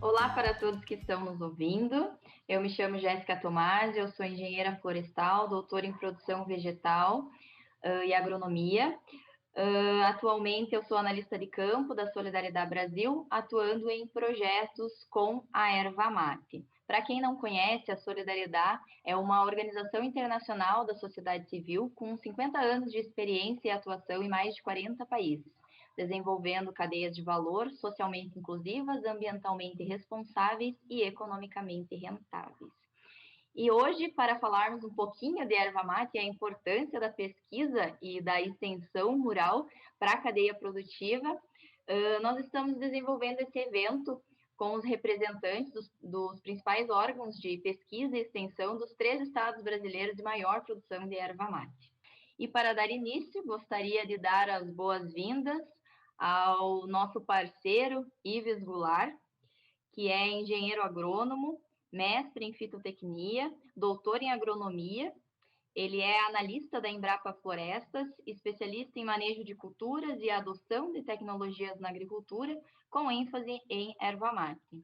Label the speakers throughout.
Speaker 1: Olá para todos que estão nos ouvindo. Eu me chamo Jéssica Tomasi, eu sou engenheira florestal, doutora em produção vegetal e agronomia. Atualmente eu sou analista de campo da Solidariedade Brasil, atuando em projetos com a erva mate. Para quem não conhece, a Solidariedade é uma organização internacional da sociedade civil com 50 anos de experiência e atuação em mais de 40 países, desenvolvendo cadeias de valor socialmente inclusivas, ambientalmente responsáveis e economicamente rentáveis. E hoje, para falarmos um pouquinho de erva mate e a importância da pesquisa e da extensão rural para a cadeia produtiva, nós estamos desenvolvendo esse evento com os representantes dos principais órgãos de pesquisa e extensão dos 3 estados brasileiros de maior produção de erva mate. E para dar início, gostaria de dar as boas-vindas ao nosso parceiro Ives Goulart, que é engenheiro agrônomo, mestre em fitotecnia, doutor em agronomia. Ele é analista da Embrapa Florestas, especialista em manejo de culturas e adoção de tecnologias na agricultura, com ênfase em erva mate.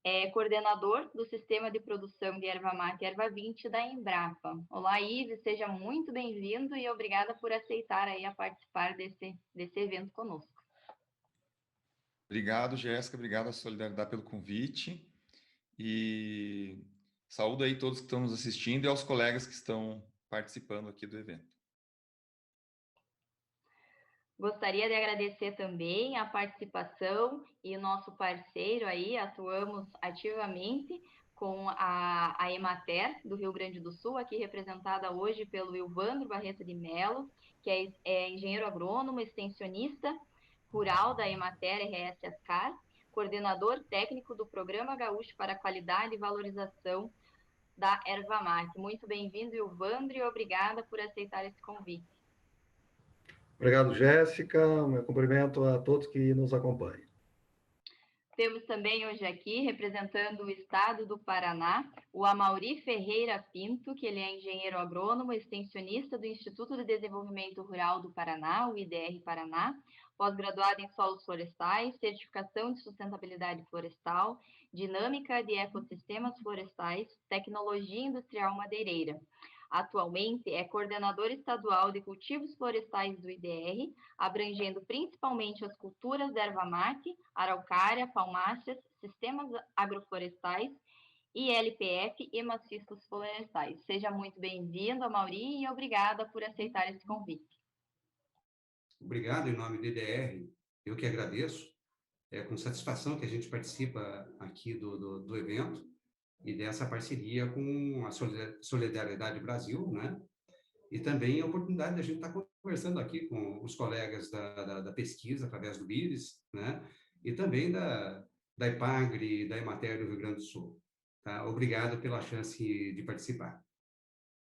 Speaker 1: É coordenador do Sistema de Produção de Erva Mate e Erva 20 da Embrapa. Olá, Ives, seja muito bem-vindo e obrigada por aceitar aí a participar desse evento conosco.
Speaker 2: Obrigado, Jéssica, obrigado à Solidariedade pelo convite e saúdo aí todos que estão nos assistindo e aos colegas que estão participando aqui do evento.
Speaker 1: Gostaria de agradecer também a participação e nosso parceiro aí, atuamos ativamente com a Emater do Rio Grande do Sul, aqui representada hoje pelo Ilvandro Barreto de Mello, que é engenheiro agrônomo, extensionista rural da Emater RS Ascar, coordenador técnico do Programa Gaúcho para a Qualidade e Valorização da Erva Mate. Muito bem-vindo, Ilvandro, e obrigada por aceitar esse convite.
Speaker 3: Obrigado, Jéssica. Meu cumprimento a todos que nos acompanham.
Speaker 1: Temos também hoje aqui, representando o estado do Paraná, o Amauri Ferreira Pinto, que ele é engenheiro agrônomo, extensionista do Instituto de Desenvolvimento Rural do Paraná, o IDR Paraná, pós-graduado em solos florestais, certificação de sustentabilidade florestal, dinâmica de ecossistemas florestais, tecnologia industrial madeireira. Atualmente é coordenador estadual de cultivos florestais do IDR, abrangendo principalmente as culturas da erva mate, araucária, palmáceas, sistemas agroflorestais, ILPF e maciços florestais. Seja muito bem-vindo, Amauri, e obrigada por aceitar esse convite.
Speaker 4: Obrigado, em nome do IDR. Eu que agradeço. É com satisfação que a gente participa aqui do evento e dessa parceria com a Solidariedade Brasil, né? E também a oportunidade de a gente estar conversando aqui com os colegas da pesquisa, através do IRIS, né? E também da EPAGRE e da Emater do Rio Grande do Sul. Tá? Obrigado pela chance de participar.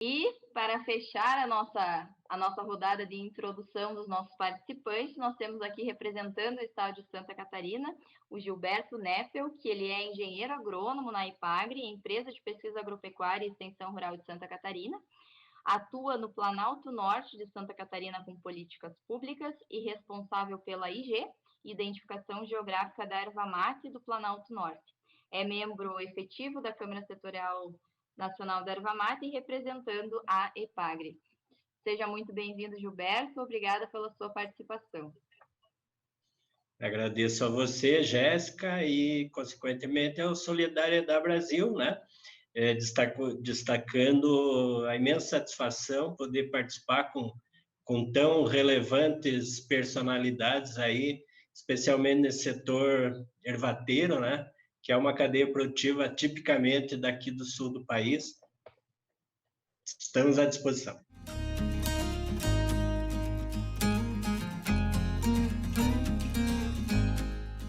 Speaker 1: E, para fechar a nossa rodada de introdução dos nossos participantes, nós temos aqui representando o estado de Santa Catarina, o Gilberto Neffel, que ele é engenheiro agrônomo na IPAGRE, empresa de pesquisa agropecuária e extensão rural de Santa Catarina, atua no Planalto Norte de Santa Catarina com políticas públicas e responsável pela IG, Identificação Geográfica da Erva Mate do Planalto Norte. É membro efetivo da Câmara Setorial Nacional da Erva Mate e representando a EPAGRE. Seja muito bem-vindo, Gilberto. Obrigada pela sua participação.
Speaker 5: Agradeço a você, Jéssica, e, consequentemente, ao Solidariedade Brasil, né? Destacando a imensa satisfação poder participar com tão relevantes personalidades aí, especialmente nesse setor ervateiro, né? Que é uma cadeia produtiva tipicamente daqui do sul do país. Estamos à disposição.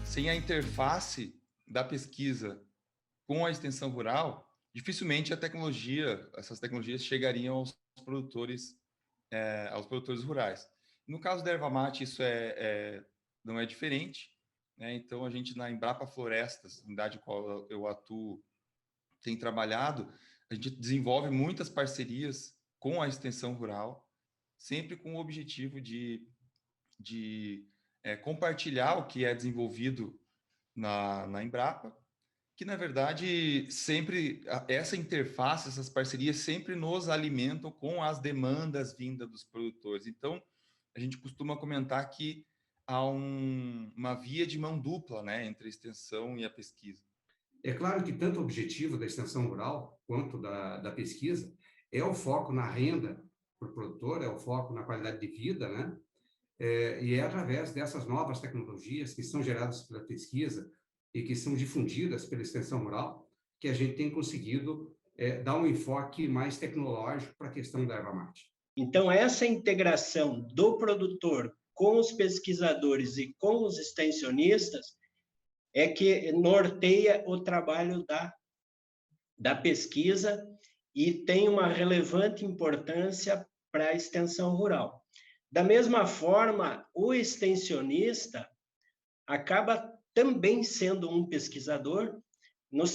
Speaker 2: Sem a interface da pesquisa com a extensão rural, dificilmente essas tecnologias chegariam aos produtores rurais. No caso da erva mate, isso não é diferente, né? Então, a gente na Embrapa Florestas, unidade em qual eu atuo, tem trabalhado, a gente desenvolve muitas parcerias com a extensão rural, sempre com o objetivo de compartilhar o que é desenvolvido na Embrapa, que, na verdade, sempre essa interface, essas parcerias sempre nos alimentam com as demandas vindas dos produtores. Então, a gente costuma comentar que há uma via de mão dupla, né, entre a extensão e a pesquisa.
Speaker 4: É claro que tanto o objetivo da extensão rural quanto da pesquisa é o foco na renda para o produtor, é o foco na qualidade de vida, né? E é através dessas novas tecnologias que são geradas pela pesquisa e que são difundidas pela extensão rural que a gente tem conseguido dar um enfoque mais tecnológico para a questão da erva mate.
Speaker 5: Então, essa integração do produtor com os pesquisadores e com os extensionistas é que norteia o trabalho da pesquisa e tem uma relevante importância para a extensão rural. Da mesma forma, o extensionista acaba também sendo um pesquisador, no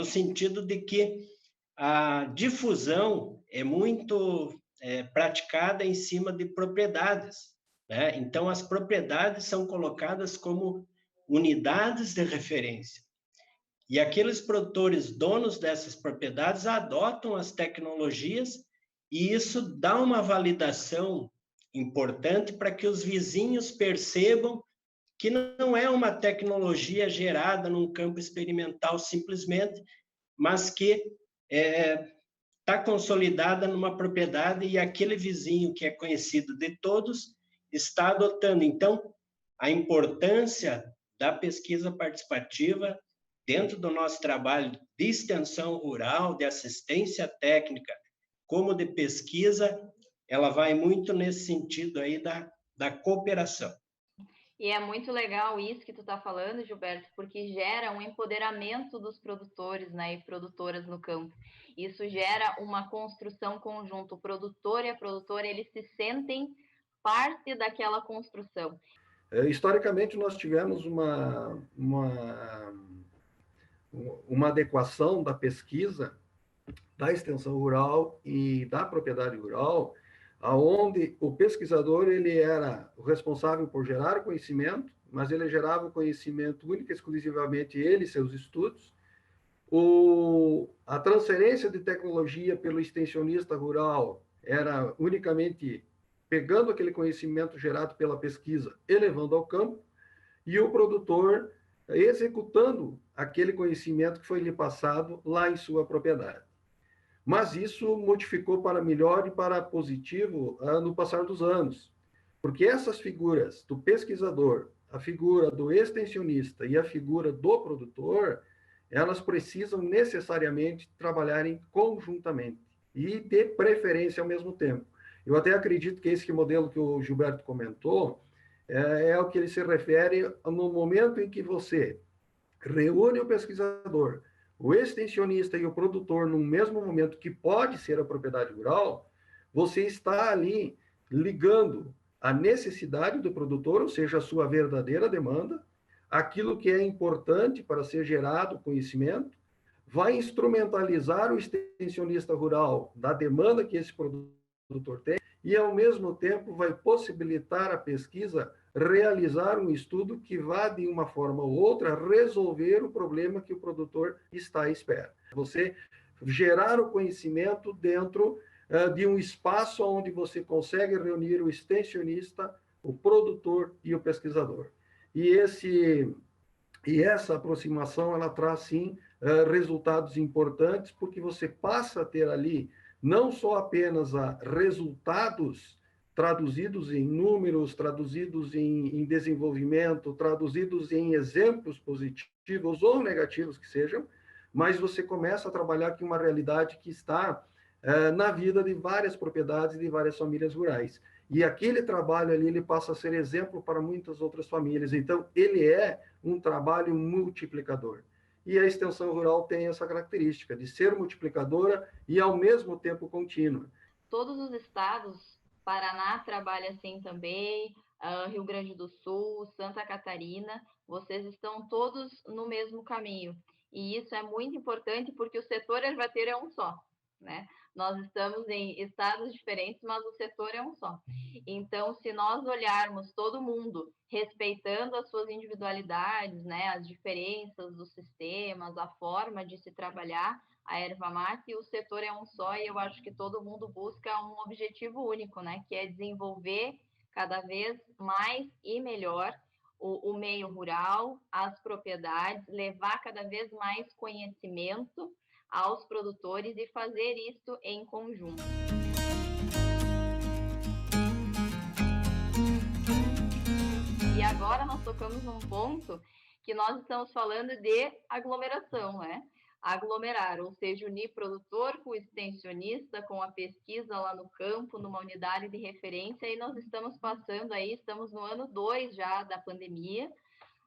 Speaker 5: sentido de que a difusão é muito praticada em cima de propriedades, né? Então, as propriedades são colocadas como unidades de referência. E aqueles produtores donos dessas propriedades adotam as tecnologias e isso dá uma validação importante para que os vizinhos percebam que não é uma tecnologia gerada num campo experimental simplesmente, mas que está consolidada numa propriedade e aquele vizinho que é conhecido de todos está adotando. Então, a importância da pesquisa participativa dentro do nosso trabalho de extensão rural, de assistência técnica, como de pesquisa, ela vai muito nesse sentido aí da cooperação.
Speaker 1: E é muito legal isso que tu está falando, Gilberto, porque gera um empoderamento dos produtores, né, e produtoras no campo. Isso gera uma construção conjunta. O produtor e a produtora, eles se sentem parte daquela construção.
Speaker 3: Historicamente, nós tivemos uma adequação da pesquisa, da extensão rural e da propriedade rural, aonde o pesquisador ele era o responsável por gerar o conhecimento, mas ele gerava o conhecimento única e exclusivamente ele e seus estudos. A transferência de tecnologia pelo extensionista rural era unicamente pegando aquele conhecimento gerado pela pesquisa e levando ao campo, e o produtor executando aquele conhecimento que foi lhe passado lá em sua propriedade. Mas isso modificou para melhor e para positivo no passar dos anos, porque essas figuras do pesquisador, a figura do extensionista e a figura do produtor, elas precisam necessariamente trabalharem conjuntamente e de preferência ao mesmo tempo. Eu até acredito que esse modelo que o Gilberto comentou é o que ele se refere no momento em que você reúne o pesquisador, o extensionista e o produtor no mesmo momento, que pode ser a propriedade rural, você está ali ligando a necessidade do produtor, ou seja, a sua verdadeira demanda, aquilo que é importante para ser gerado conhecimento, vai instrumentalizar o extensionista rural da demanda que esse produtor tem e, ao mesmo tempo, vai possibilitar a pesquisa realizar um estudo que vá, de uma forma ou outra, resolver o problema que o produtor está à espera. Você gerar o conhecimento dentro de um espaço onde você consegue reunir o extensionista, o produtor e o pesquisador. E essa aproximação, ela traz, sim, resultados importantes, porque você passa a ter ali não só apenas resultados traduzidos em números, traduzidos em desenvolvimento, traduzidos em exemplos positivos ou negativos que sejam, mas você começa a trabalhar aqui uma realidade que está na vida de várias propriedades e de várias famílias rurais. E aquele trabalho ali, ele passa a ser exemplo para muitas outras famílias. Então, ele é um trabalho multiplicador. E a extensão rural tem essa característica de ser multiplicadora e, ao mesmo tempo, contínua.
Speaker 1: Todos os estados, Paraná trabalha assim também, Rio Grande do Sul, Santa Catarina, vocês estão todos no mesmo caminho. E isso é muito importante porque o setor ervateiro é um só, né? Nós estamos em estados diferentes, mas o setor é um só. Então, se nós olharmos todo mundo respeitando as suas individualidades, né, as diferenças dos sistemas, a forma de se trabalhar a erva mate, o setor é um só e eu acho que todo mundo busca um objetivo único, né, que é desenvolver cada vez mais e melhor o meio rural, as propriedades, levar cada vez mais conhecimento aos produtores e fazer isso em conjunto. E agora nós tocamos num ponto que nós estamos falando de aglomeração, né? Aglomerar, ou seja, unir produtor com extensionista, com a pesquisa lá no campo, numa unidade de referência, e nós estamos passando aí, estamos no ano 2 já da pandemia,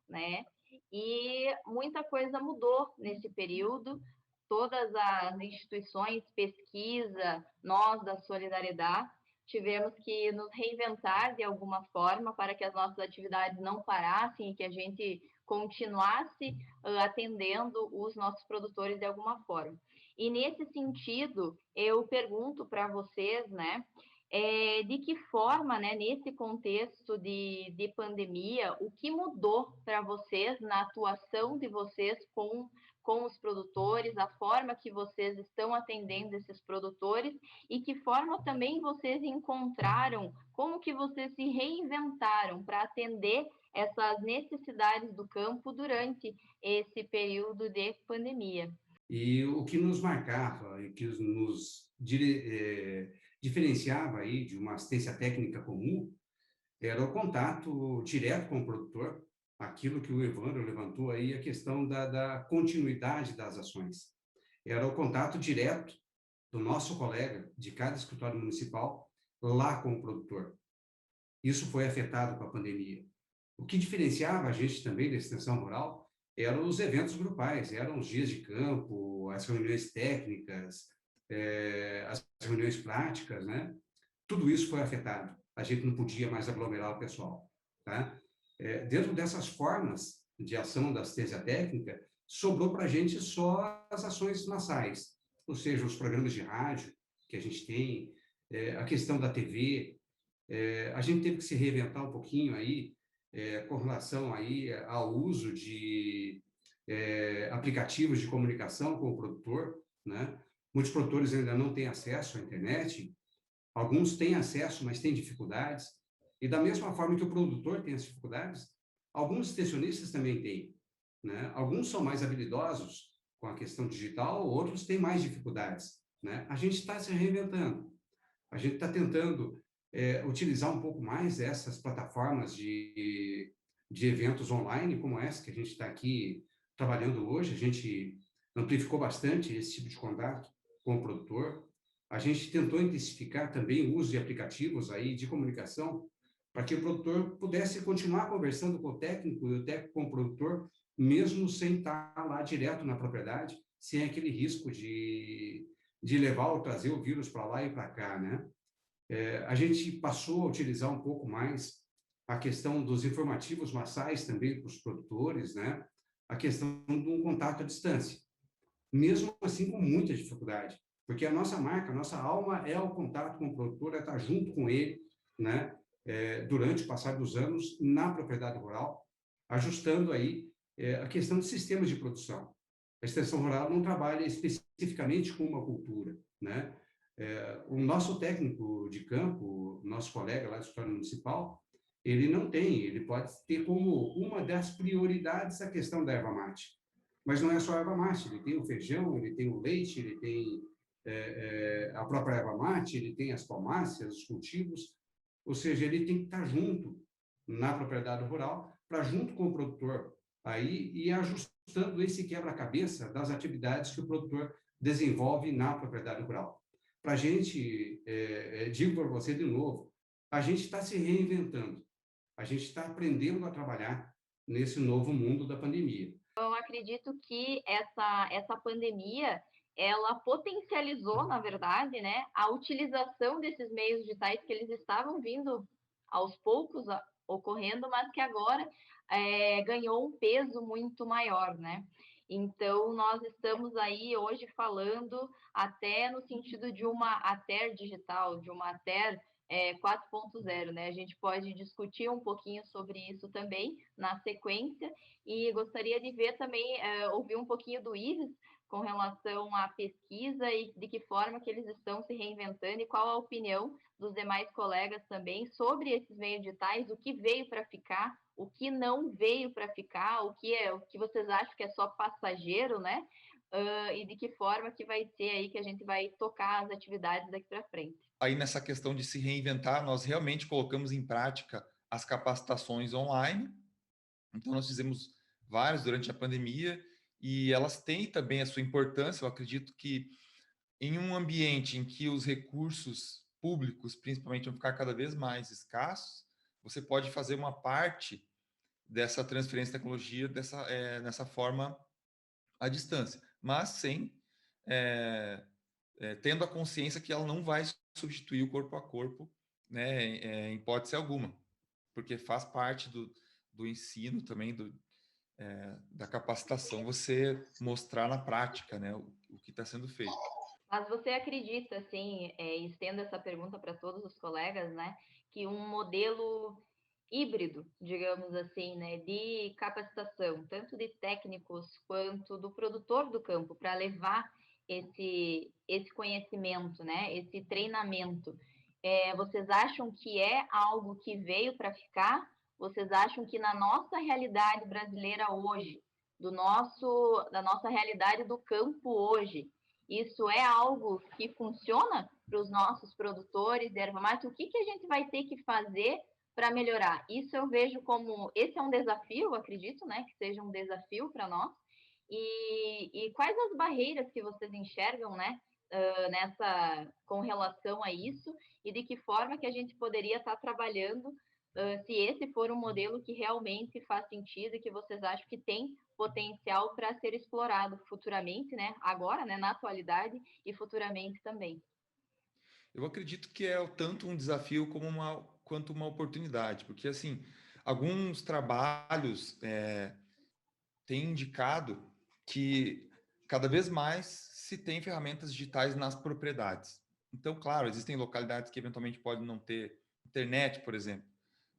Speaker 1: né? E muita coisa mudou nesse período. Todas as instituições, pesquisa, nós da Solidariedade, tivemos que nos reinventar de alguma forma para que as nossas atividades não parassem e que a gente continuasse atendendo os nossos produtores de alguma forma. E nesse sentido, eu pergunto para vocês, né, de que forma, né, nesse contexto de pandemia, o que mudou para vocês na atuação de vocês com os produtores, a forma que vocês estão atendendo esses produtores e que forma também vocês encontraram, como que vocês se reinventaram para atender essas necessidades do campo durante esse período de pandemia.
Speaker 4: E o que nos marcava e que nos diferenciava aí de uma assistência técnica comum era o contato direto com o produtor, aquilo que o Evandro levantou aí, a questão da continuidade das ações. Era o contato direto do nosso colega de cada escritório municipal lá com o produtor. Isso foi afetado com a pandemia. O que diferenciava a gente também da extensão rural eram os eventos grupais, eram os dias de campo, as reuniões técnicas, as reuniões práticas, né? Tudo isso foi afetado. A gente não podia mais aglomerar o pessoal, tá? Dentro dessas formas de ação da assistência técnica, sobrou para a gente só as ações massais, ou seja, os programas de rádio que a gente tem, a questão da TV. A gente teve que se reinventar um pouquinho aí, com relação aí ao uso de aplicativos de comunicação com o produtor, né? Muitos produtores ainda não têm acesso à internet, alguns têm acesso, mas têm dificuldades, e da mesma forma que o produtor tem as dificuldades, alguns extensionistas também têm, né? Alguns são mais habilidosos com a questão digital, outros têm mais dificuldades, né? A gente está se reinventando, a gente está tentando utilizar um pouco mais essas plataformas de eventos online, como essa que a gente está aqui trabalhando hoje. A gente amplificou bastante esse tipo de contato com o produtor. A gente tentou intensificar também o uso de aplicativos aí de comunicação para que o produtor pudesse continuar conversando com o técnico e o técnico com o produtor, mesmo sem estar lá direto na propriedade, sem aquele risco de levar ou trazer o vírus para lá e para cá, né? A gente passou a utilizar um pouco mais a questão dos informativos massais também para os produtores, né? A questão de um contato à distância, mesmo assim com muita dificuldade, porque a nossa marca, a nossa alma é o contato com o produtor, é estar junto com ele, né? Durante o passar dos anos na propriedade rural, ajustando aí a questão de sistemas de produção. A extensão rural não trabalha especificamente com uma cultura, né? O nosso técnico de campo, nosso colega lá do escritório municipal, ele pode ter como uma das prioridades a questão da erva mate. Mas não é só a erva mate, ele tem o feijão, ele tem o leite, ele tem a própria erva mate, ele tem as palmáceas, os cultivos, ou seja, ele tem que estar junto na propriedade rural, para junto com o produtor aí ir ajustando esse quebra-cabeça das atividades que o produtor desenvolve na propriedade rural. Para a gente, digo para você de novo, a gente está se reinventando, a gente está aprendendo a trabalhar nesse novo mundo da pandemia.
Speaker 1: Eu acredito que essa pandemia, ela potencializou, na verdade, né, a utilização desses meios digitais que eles estavam vindo aos poucos ocorrendo, mas que agora ganhou um peso muito maior, né? Então, nós estamos aí hoje falando até no sentido de uma ATER digital, de uma ATER 4.0, né? A gente pode discutir um pouquinho sobre isso também na sequência, e gostaria de ver também, ouvir um pouquinho do Ives com relação à pesquisa e de que forma que eles estão se reinventando e qual a opinião dos demais colegas também sobre esses meios digitais, o que veio para ficar, o que não veio para ficar, o que vocês acham que é só passageiro, né? E de que forma que vai ser aí que a gente vai tocar as atividades daqui para frente.
Speaker 2: Aí nessa questão de se reinventar, nós realmente colocamos em prática as capacitações online. Então nós fizemos várias durante a pandemia e elas têm também a sua importância. Eu acredito que em um ambiente em que os recursos públicos, principalmente, vão ficar cada vez mais escassos, você pode fazer uma parte dessa transferência de tecnologia nessa forma à distância, mas sem tendo a consciência que ela não vai substituir o corpo a corpo, né, em hipótese alguma, porque faz parte do ensino também, da capacitação, você mostrar na prática, né, o que está sendo feito.
Speaker 1: Mas você acredita, assim, estendo essa pergunta para todos os colegas, né, que um modelo híbrido, digamos assim, né, de capacitação, tanto de técnicos quanto do produtor do campo, para levar esse conhecimento, né, esse treinamento, vocês acham que é algo que veio para ficar? Vocês acham que na nossa realidade brasileira hoje, da nossa realidade do campo hoje, isso é algo que funciona para os nossos produtores de erva mate? O que a gente vai ter que fazer para melhorar? Isso eu vejo como, esse é um desafio, acredito, né, que seja um desafio para nós. E quais as barreiras que vocês enxergam, né, com relação a isso, e de que forma que a gente poderia estar trabalhando, se esse for um modelo que realmente faz sentido e que vocês acham que tem potencial para ser explorado futuramente, né? Agora, né, na atualidade e futuramente também.
Speaker 2: Eu acredito que é tanto um desafio quanto uma oportunidade, porque assim, alguns trabalhos têm indicado que cada vez mais se tem ferramentas digitais nas propriedades. Então, claro, existem localidades que eventualmente podem não ter internet, por exemplo,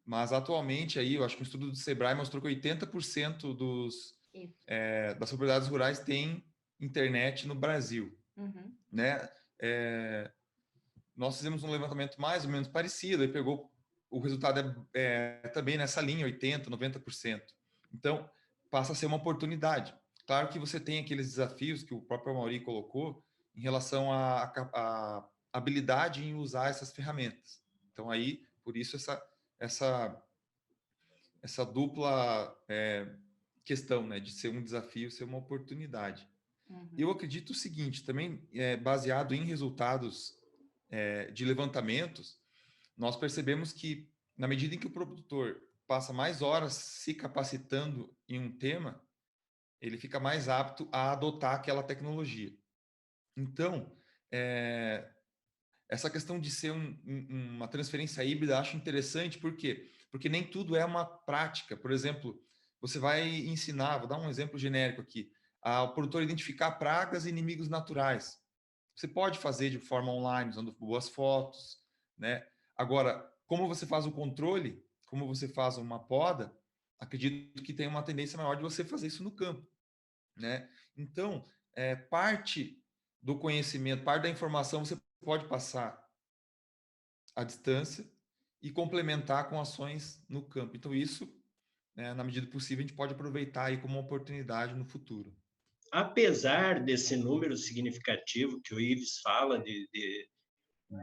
Speaker 2: mas atualmente aí, eu acho que um estudo do Sebrae mostrou que 80% das propriedades rurais têm internet no Brasil,
Speaker 1: Uhum.
Speaker 2: né? Nós fizemos um levantamento mais ou menos parecido, e pegou o resultado também nessa linha, 80%, 90%. Então, passa a ser uma oportunidade. Claro que você tem aqueles desafios que o próprio Amaury colocou em relação à habilidade em usar essas ferramentas. Então, aí, por isso, essa dupla questão, né, de ser um desafio, ser uma oportunidade.
Speaker 1: Uhum.
Speaker 2: Eu acredito o seguinte, também baseado em resultados de levantamentos, nós percebemos que, na medida em que o produtor passa mais horas se capacitando em um tema, ele fica mais apto a adotar aquela tecnologia. Então, essa questão de ser uma transferência híbrida, acho interessante, por quê? Porque nem tudo é uma prática. Por exemplo, você vai ensinar, vou dar um exemplo genérico aqui, ao produtor identificar pragas e inimigos naturais. Você pode fazer de forma online, usando boas fotos, né? Agora, como você faz o controle, como você faz uma poda, acredito que tem uma tendência maior de você fazer isso no campo, né? Então, parte do conhecimento, parte da informação você pode passar à distância e complementar com ações no campo. Então, isso, né, na medida do possível, a gente pode aproveitar aí como uma oportunidade no futuro.
Speaker 5: Apesar desse número significativo que o Ives fala de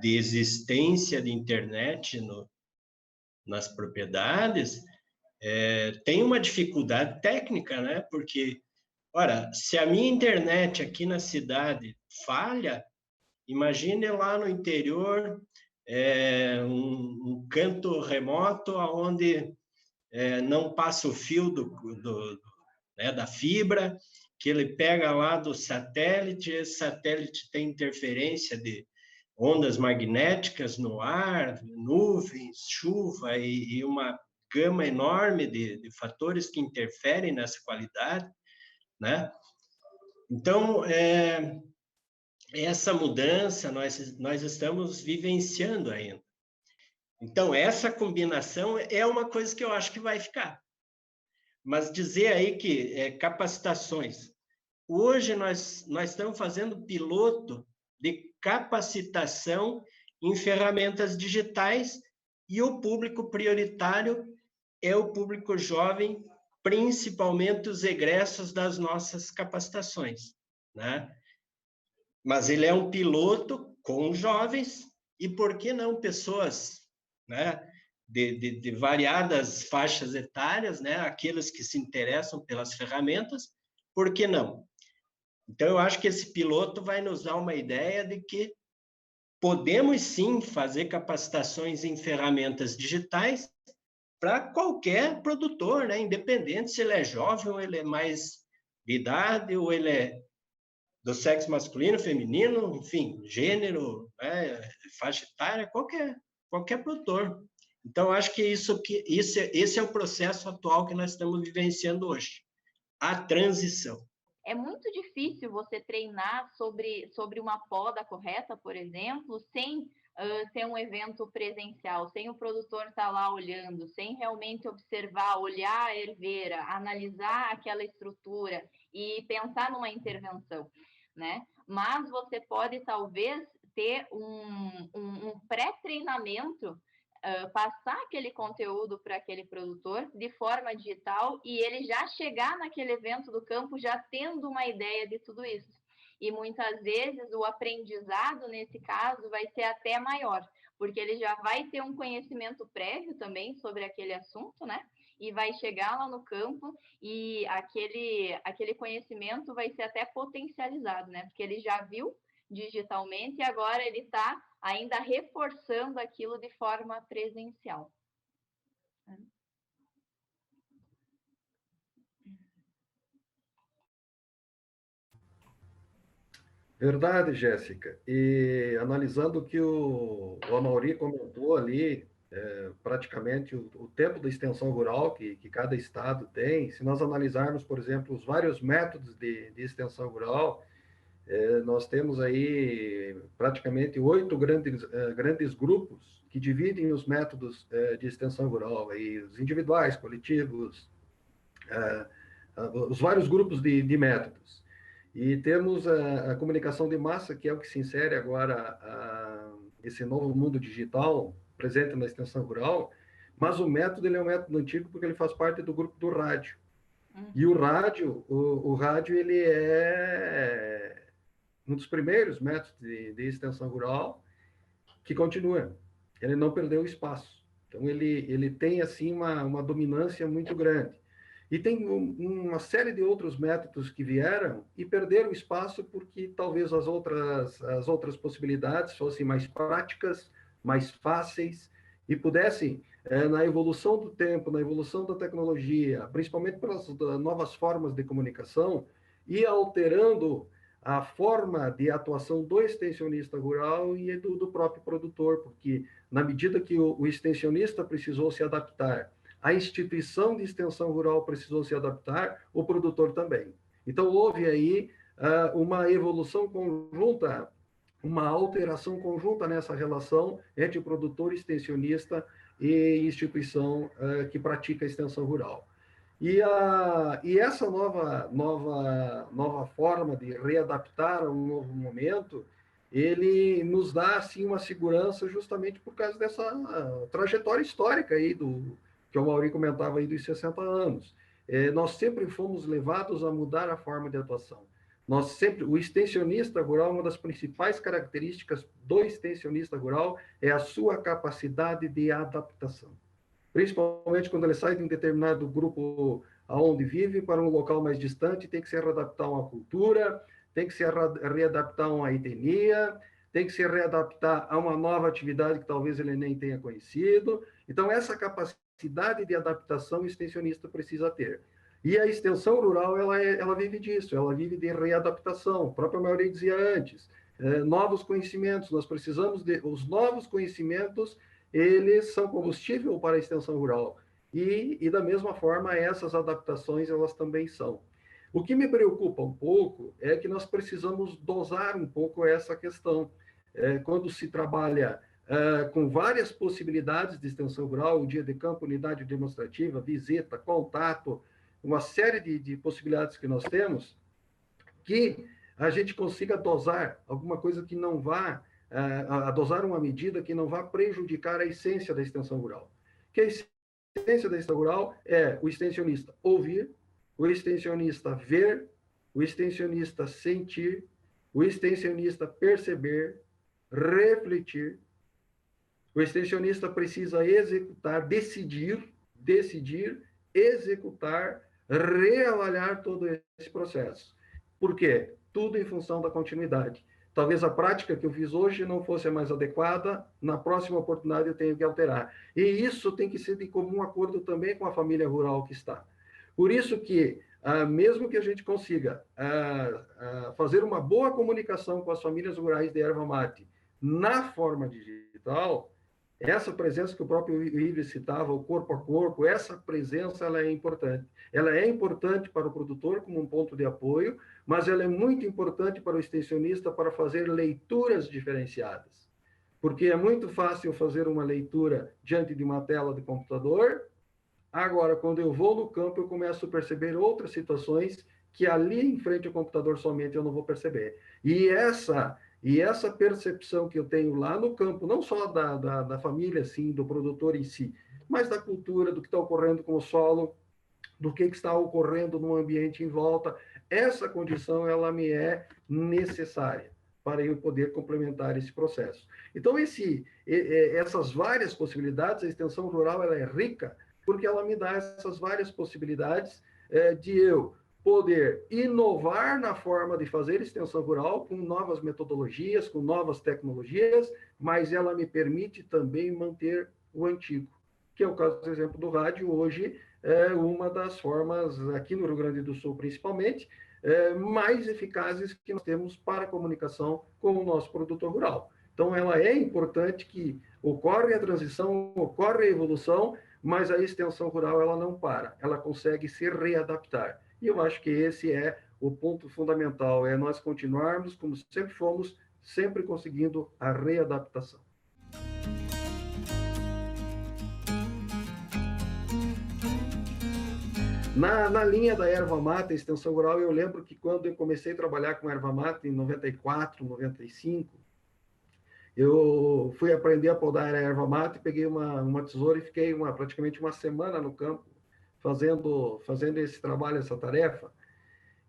Speaker 5: existência de internet nas propriedades, tem uma dificuldade técnica, né? Porque, ora, se a minha internet aqui na cidade falha, imagine lá no interior, um canto remoto onde não passa o fio da fibra, que ele pega lá do satélite, esse satélite tem interferência de ondas magnéticas no ar, nuvens, chuva e uma gama enorme de fatores que interferem nessa qualidade, né? Então, essa mudança nós estamos vivenciando ainda. Então, essa combinação é uma coisa que eu acho que vai ficar. Mas dizer aí que capacitações. Hoje nós estamos fazendo piloto de capacitação em ferramentas digitais e o público prioritário é o público jovem, principalmente os egressos das nossas capacitações, né? Mas ele é um piloto com jovens e, por que não, pessoas, né, de variadas faixas etárias, né, aqueles que se interessam pelas ferramentas, por que não? Então, eu acho que esse piloto vai nos dar uma ideia de que podemos sim fazer capacitações em ferramentas digitais para qualquer produtor, né? Independente se ele é jovem ou ele é mais de idade, ou ele é do sexo masculino, feminino, enfim, gênero, né? Faixa etária, qualquer produtor. Então, acho que esse é o processo atual que nós estamos vivenciando hoje, a transição.
Speaker 1: É muito difícil você treinar sobre uma poda correta, por exemplo, sem ser um evento presencial, sem o produtor estar lá olhando, sem realmente observar, olhar a herveira, analisar aquela estrutura e pensar numa intervenção, né? Mas você pode, talvez, ter um pré-treinamento, passar aquele conteúdo para aquele produtor de forma digital e ele já chegar naquele evento do campo já tendo uma ideia de tudo isso. E muitas vezes o aprendizado, nesse caso, vai ser até maior, porque ele já vai ter um conhecimento prévio também sobre aquele assunto, né? E vai chegar lá no campo e aquele conhecimento vai ser até potencializado, né? Porque ele já viu digitalmente e agora ele está ainda reforçando aquilo de forma presencial.
Speaker 3: Verdade, Jéssica. E analisando o que o Amaury comentou ali, praticamente o tempo da extensão rural que cada estado tem, se nós analisarmos, por exemplo, os vários métodos de extensão rural, nós temos aí praticamente 8 grandes grupos que dividem os métodos de extensão rural, aí, os individuais, coletivos, os vários grupos de métodos. E temos a comunicação de massa, que é o que se insere agora esse novo mundo digital presente na extensão rural, mas o método ele é um método antigo porque ele faz parte do grupo do rádio. E o rádio ele é um dos primeiros métodos de extensão rural que continua. Ele não perdeu espaço. Então, ele tem, assim, uma dominância muito grande. E tem uma série de outros métodos que vieram e perderam espaço porque talvez as outras possibilidades fossem mais práticas, mais fáceis e pudessem, na evolução do tempo, na evolução da tecnologia, principalmente pelas novas formas de comunicação, ir alterando a forma de atuação do extensionista rural e do próprio produtor, porque na medida que o extensionista precisou se adaptar, a instituição de extensão rural precisou se adaptar, o produtor também. Então, houve aí uma evolução conjunta, uma alteração conjunta nessa relação entre o produtor extensionista e instituição que pratica a extensão rural. E essa nova forma de readaptar a um novo momento, ele nos dá assim uma segurança justamente por causa dessa trajetória histórica aí que o Amaury comentava aí dos 60 anos. Nós sempre fomos levados a mudar a forma de atuação. O extensionista rural, uma das principais características do extensionista rural é a sua capacidade de adaptação. Principalmente quando ele sai de um determinado grupo aonde vive para um local mais distante, tem que se readaptar a uma cultura, tem que se readaptar a uma etnia, tem que se readaptar a uma nova atividade que talvez ele nem tenha conhecido. Então, essa capacidade de adaptação o extensionista precisa ter. E a extensão rural, ela vive disso, ela vive de readaptação. A própria maioria dizia antes, novos conhecimentos, nós precisamos os novos conhecimentos, eles são combustível para a extensão rural. E da mesma forma, essas adaptações, elas também são. O que me preocupa um pouco é que nós precisamos dosar um pouco essa questão. Quando se trabalha com várias possibilidades de extensão rural, o dia de campo, unidade demonstrativa, visita, contato, uma série de possibilidades que nós temos, que a gente consiga dosar alguma coisa que não vá, dosar uma medida que não vá prejudicar a essência da extensão rural. Que a essência da extensão rural é o extensionista ouvir, o extensionista ver, o extensionista sentir, o extensionista perceber, refletir. O extensionista precisa executar, decidir, executar, reavaliar todo esse processo. Por quê? Tudo em função da continuidade. Talvez a prática que eu fiz hoje não fosse a mais adequada, na próxima oportunidade eu tenho que alterar. E isso tem que ser de comum acordo também com a família rural que está. Por isso que, mesmo que a gente consiga fazer uma boa comunicação com as famílias rurais de erva mate na forma digital, essa presença que o próprio Ives citava, o corpo a corpo, essa presença ela é importante. Ela é importante para o produtor como um ponto de apoio, mas ela é muito importante para o extensionista para fazer leituras diferenciadas. Porque é muito fácil fazer uma leitura diante de uma tela de computador. Agora, quando eu vou no campo, eu começo a perceber outras situações que ali em frente ao computador somente eu não vou perceber. E essa percepção que eu tenho lá no campo, não só da família, assim, do produtor em si, mas da cultura, do que está ocorrendo com o solo, do que está ocorrendo no ambiente em volta, essa condição, ela me é necessária para eu poder complementar esse processo. Então, essas várias possibilidades, a extensão rural, ela é rica, porque ela me dá essas várias possibilidades de eu poder inovar na forma de fazer extensão rural com novas metodologias, com novas tecnologias, mas ela me permite também manter o antigo, que é o caso, por exemplo, do rádio. Hoje é uma das formas, aqui no Rio Grande do Sul principalmente, mais eficazes que nós temos para a comunicação com o nosso produtor rural. Então, ela é importante que ocorre a transição, ocorre a evolução, mas a extensão rural ela não para, ela consegue se readaptar. E eu acho que esse é o ponto fundamental, é nós continuarmos como sempre fomos, sempre conseguindo a readaptação. Na linha da erva mate, extensão rural, eu lembro que quando eu comecei a trabalhar com erva mate em 94, 95, eu fui aprender a podar a erva mate, peguei uma tesoura e fiquei praticamente uma semana no campo fazendo esse trabalho, essa tarefa,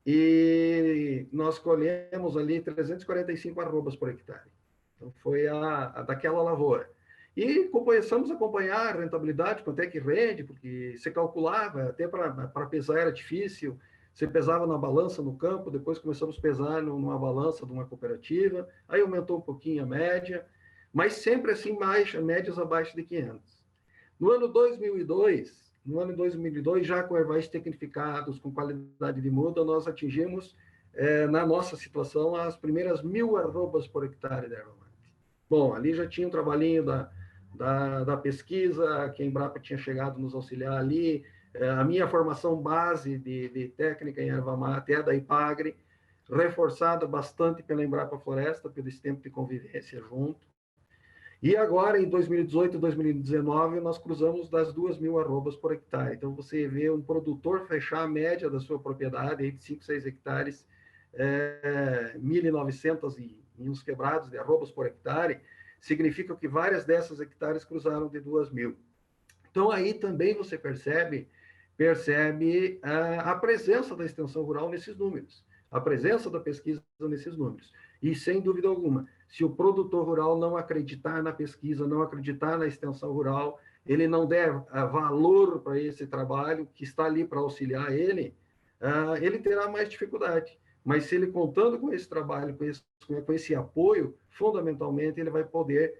Speaker 3: e nós colhemos ali 345 arrobas por hectare. Então, foi daquela lavoura. E começamos a acompanhar a rentabilidade, quanto é que rende, porque você calculava, até para pesar era difícil, você pesava na balança no campo, depois começamos a pesar numa balança de uma cooperativa, aí aumentou um pouquinho a média, mas sempre assim, médias abaixo de 500. No ano 2002, já com herbais tecnificados, com qualidade de muda, nós atingimos, na nossa situação, as primeiras 1.000 arrobas por hectare de erva mate. Bom, ali já tinha um trabalhinho da pesquisa, que a Embrapa tinha chegado nos auxiliar ali. A minha formação base de técnica em erva mate é da IPAGRE, reforçada bastante pela Embrapa Floresta, pelo esse tempo de convivência junto. E agora, em 2018 e 2019, nós cruzamos das 2.000 arrobas por hectare. Então, você vê um produtor fechar a média da sua propriedade, aí de 5, 6 hectares, 1.900 e uns quebrados de arrobas por hectare, significa que várias dessas hectares cruzaram de 2.000. Então, aí também você percebe a presença da extensão rural nesses números, a presença da pesquisa nesses números. E, sem dúvida alguma, se o produtor rural não acreditar na pesquisa, não acreditar na extensão rural, ele não der valor para esse trabalho que está ali para auxiliar ele, ele terá mais dificuldade. Mas se ele contando com esse trabalho, com esse apoio, fundamentalmente ele vai poder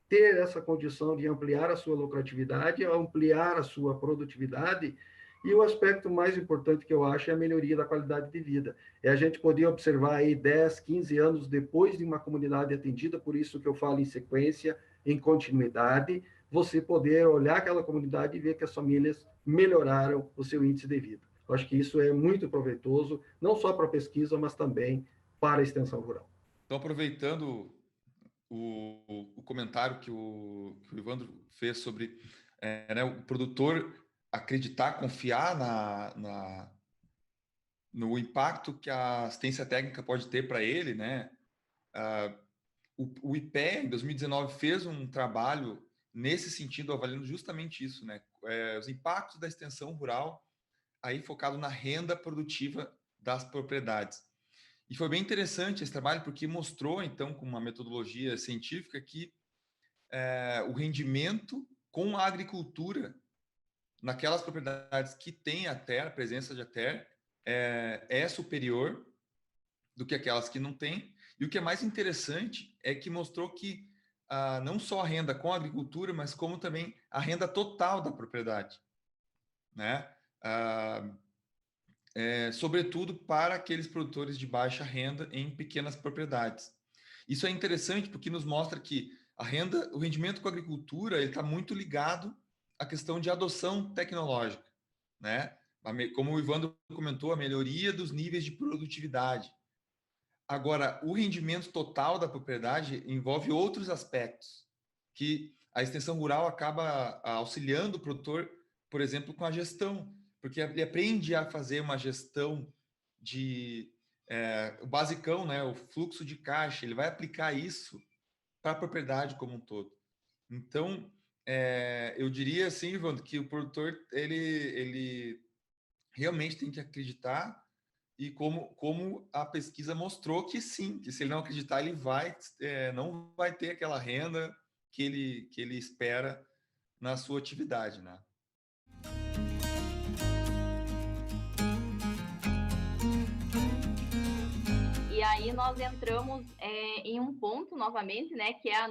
Speaker 3: ter essa condição de ampliar a sua lucratividade, ampliar a sua produtividade. E o aspecto mais importante que eu acho é a melhoria da qualidade de vida. É a gente poder observar aí 10, 15 anos depois de uma comunidade atendida, por isso que eu falo em sequência, em continuidade, você poder olhar aquela comunidade e ver que as famílias melhoraram o seu índice de vida. Eu acho que isso é muito proveitoso, não só para a pesquisa, mas também para a extensão rural.
Speaker 2: Então, aproveitando o comentário que o Ivandro fez sobre né, o produtor acreditar, confiar no impacto que a assistência técnica pode ter para ele, né? O IPE, em 2019, fez um trabalho nesse sentido, avaliando justamente isso, né? Os impactos da extensão rural, aí focado na renda produtiva das propriedades. E foi bem interessante esse trabalho, porque mostrou, então, com uma metodologia científica, que o rendimento com a agricultura naquelas propriedades que têm a terra, a presença de terra, é superior do que aquelas que não têm. E o que é mais interessante é que mostrou que não só a renda com a agricultura, mas como também a renda total da propriedade, né? Sobretudo para aqueles produtores de baixa renda em pequenas propriedades. Isso é interessante porque nos mostra que o rendimento com a agricultura está muito ligado à questão de adoção tecnológica, né? Como o Ivandro comentou, a melhoria dos níveis de produtividade. Agora, o rendimento total da propriedade envolve outros aspectos que a extensão rural acaba auxiliando o produtor, por exemplo, com a gestão, porque ele aprende a fazer uma gestão o basicão, né, o fluxo de caixa, ele vai aplicar isso para a propriedade como um todo. Então, eu diria assim, Ivandro, que o produtor ele realmente tem que acreditar, e como a pesquisa mostrou que sim, que se ele não acreditar, ele não vai ter aquela renda que ele espera na sua atividade, né?
Speaker 1: E aí nós entramos em um ponto novamente, né, que é a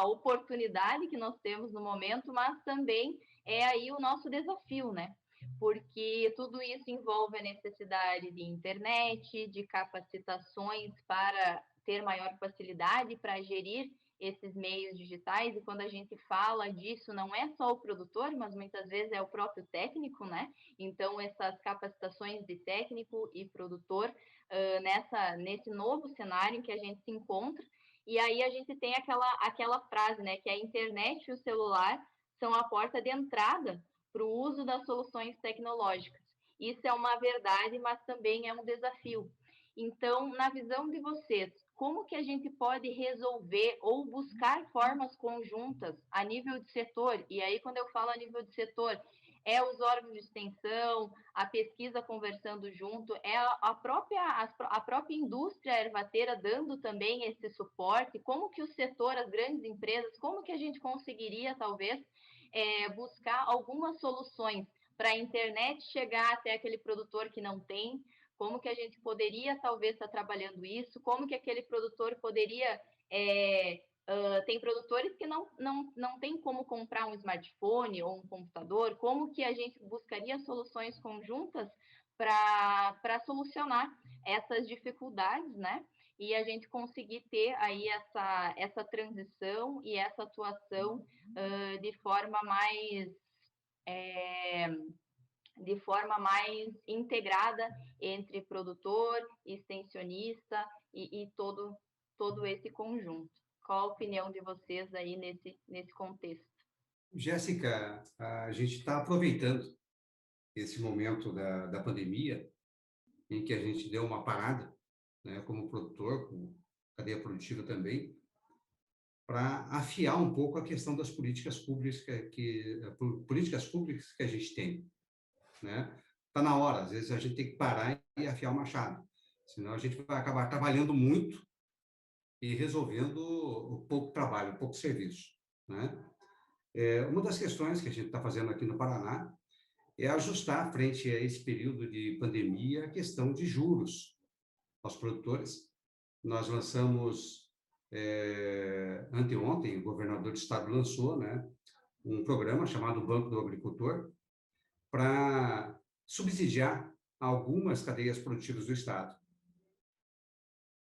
Speaker 1: oportunidade que nós temos no momento, mas também é aí o nosso desafio, né? Porque tudo isso envolve a necessidade de internet, de capacitações para ter maior facilidade para gerir esses meios digitais, e quando a gente fala disso, não é só o produtor, mas muitas vezes é o próprio técnico, né? Então, essas capacitações de técnico e produtor nesse novo cenário em que a gente se encontra, e aí a gente tem aquela frase, né, que a internet e o celular são a porta de entrada para o uso das soluções tecnológicas. Isso é uma verdade, mas também é um desafio. Então, na visão de vocês, como que a gente pode resolver ou buscar formas conjuntas a nível de setor? E aí, quando eu falo a nível de setor, os órgãos de extensão, a pesquisa conversando junto, a própria indústria ervateira dando também esse suporte, como que o setor, as grandes empresas, como que a gente conseguiria, talvez, buscar algumas soluções para a internet chegar até aquele produtor que não tem, como que a gente poderia, talvez, estar trabalhando isso, como que aquele produtor poderia... tem produtores que não tem como comprar um smartphone ou um computador, como que a gente buscaria soluções conjuntas para solucionar essas dificuldades, né? E a gente conseguir ter aí essa transição e essa atuação de forma mais integrada entre produtor, extensionista e todo esse conjunto. Qual a opinião de vocês aí nesse contexto?
Speaker 4: Jéssica, a gente está aproveitando esse momento da pandemia, em que a gente deu uma parada, né, como produtor, com cadeia produtiva também, para afiar um pouco a questão das políticas públicas que a gente tem, né? Tá na hora, às vezes a gente tem que parar e afiar o machado, senão a gente vai acabar trabalhando muito e resolvendo o pouco trabalho, o pouco serviço, né? Uma das questões que a gente está fazendo aqui no Paraná é ajustar, frente a esse período de pandemia, a questão de juros aos produtores. Nós lançamos, anteontem, o governador do estado lançou, né, um programa chamado Banco do Agricultor, para subsidiar algumas cadeias produtivas do estado.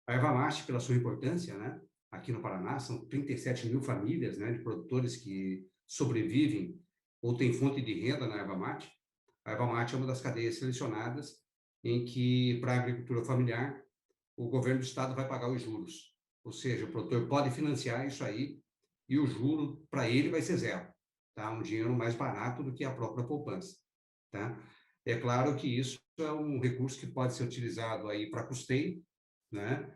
Speaker 4: A erva mate, pela sua importância, né, aqui no Paraná, são 37 mil famílias, né, de produtores que sobrevivem ou têm fonte de renda na erva mate. A erva mate é uma das cadeias selecionadas em que, para a agricultura familiar, o governo do estado vai pagar os juros. Ou seja, o produtor pode financiar isso aí e o juro para ele vai ser zero, tá? Um dinheiro mais barato do que a própria poupança, tá? É claro que isso é um recurso que pode ser utilizado aí para custeio, né?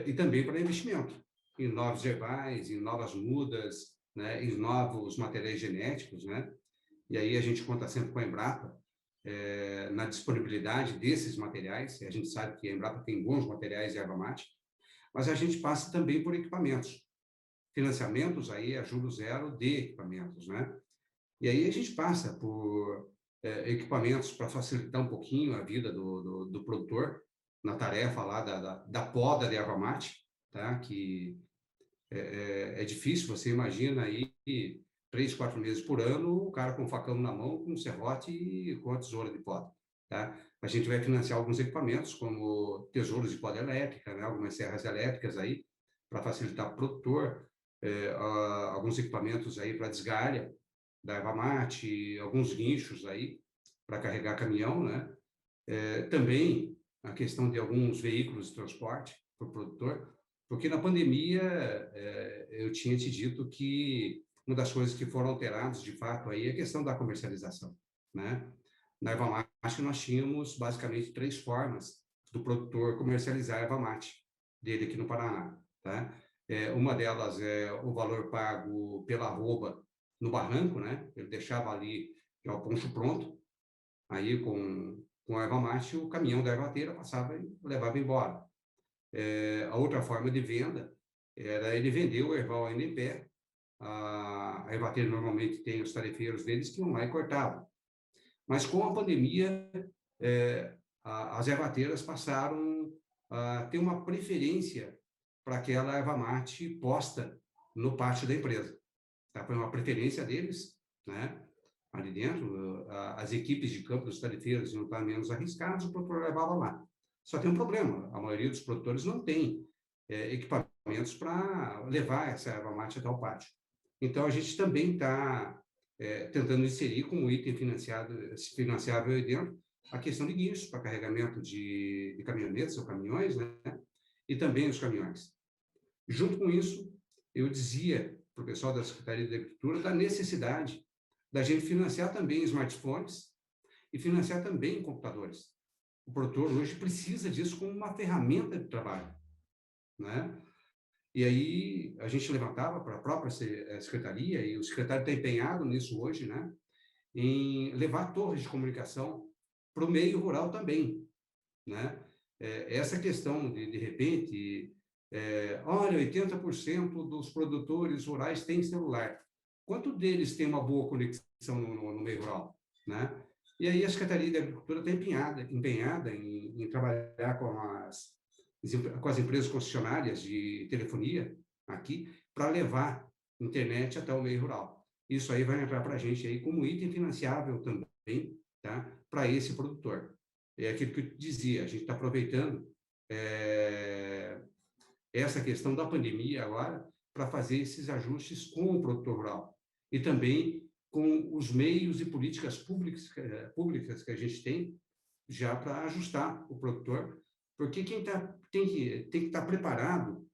Speaker 4: E também para investimento em novos herbais, em novas mudas, né? Em novos materiais genéticos, né? E aí a gente conta sempre com a Embrapa na disponibilidade desses materiais. A gente sabe que a Embrapa tem bons materiais de erva mate, mas a gente passa também por equipamentos, financiamentos aí a juros zero de equipamentos, né? E aí a gente passa por equipamentos para facilitar um pouquinho a vida do produtor na tarefa lá da poda de erva mate, tá? Que é difícil, você imagina aí 3, 4 meses por ano, o cara com um facão na mão, com um serrote e com a tesoura de poda, tá? A gente vai financiar alguns equipamentos, como tesouros de poda elétrica, né? Algumas serras elétricas aí, para facilitar o produtor, alguns equipamentos aí para desgalha da erva mate, alguns guinchos aí para carregar caminhão, né? Também a questão de alguns veículos de transporte para o produtor, porque na pandemia eu tinha te dito que uma das coisas que foram alteradas, de fato, aí é a questão da comercialização, né? Na erva mate nós tínhamos basicamente 3 formas do produtor comercializar a erva mate dele aqui no Paraná, tá? Uma delas é o valor pago pela arroba no barranco, né? Ele deixava ali já o poncho pronto, aí com a erva mate o caminhão da ervateira passava e levava embora. A outra forma de venda era ele vender o erval ainda em pé. A ervateira normalmente tem os tarefeiros deles que iam lá e cortavam. Mas com a pandemia, as ervateiras passaram a ter uma preferência para aquela erva mate posta no pátio da empresa. Tá? Foi uma preferência deles, né? Ali dentro, as equipes de campo dos tarefeiros iam estar menos arriscados, o produtor levava lá. Só tem um problema, a maioria dos produtores não tem equipamentos para levar essa erva mate até o pátio. Então, a gente também está tentando inserir como item financiável aí dentro a questão de guinchos para carregamento de caminhonetes ou caminhões, né? E também os caminhões. Junto com isso, eu dizia para o pessoal da Secretaria de Agricultura da necessidade da gente financiar também smartphones e financiar também computadores. O produtor hoje precisa disso como uma ferramenta de trabalho, né? E aí a gente levantava para a própria secretaria, e o secretário está empenhado nisso hoje, né? Em levar torres de comunicação para o meio rural também, né? Essa questão de repente, olha, 80% dos produtores rurais têm celular. Quanto deles tem uma boa conexão no meio rural, né? E aí a Secretaria de Agricultura está empenhada em trabalhar com as empresas concessionárias de telefonia aqui para levar internet até o meio rural. Isso aí vai entrar para a gente aí como item financiável também, tá? Para esse produtor. É aquilo que eu dizia, a gente está aproveitando essa questão da pandemia agora para fazer esses ajustes com o produtor rural e também com os meios e políticas públicas que a gente tem já para ajustar o produtor, porque quem tem que estar preparado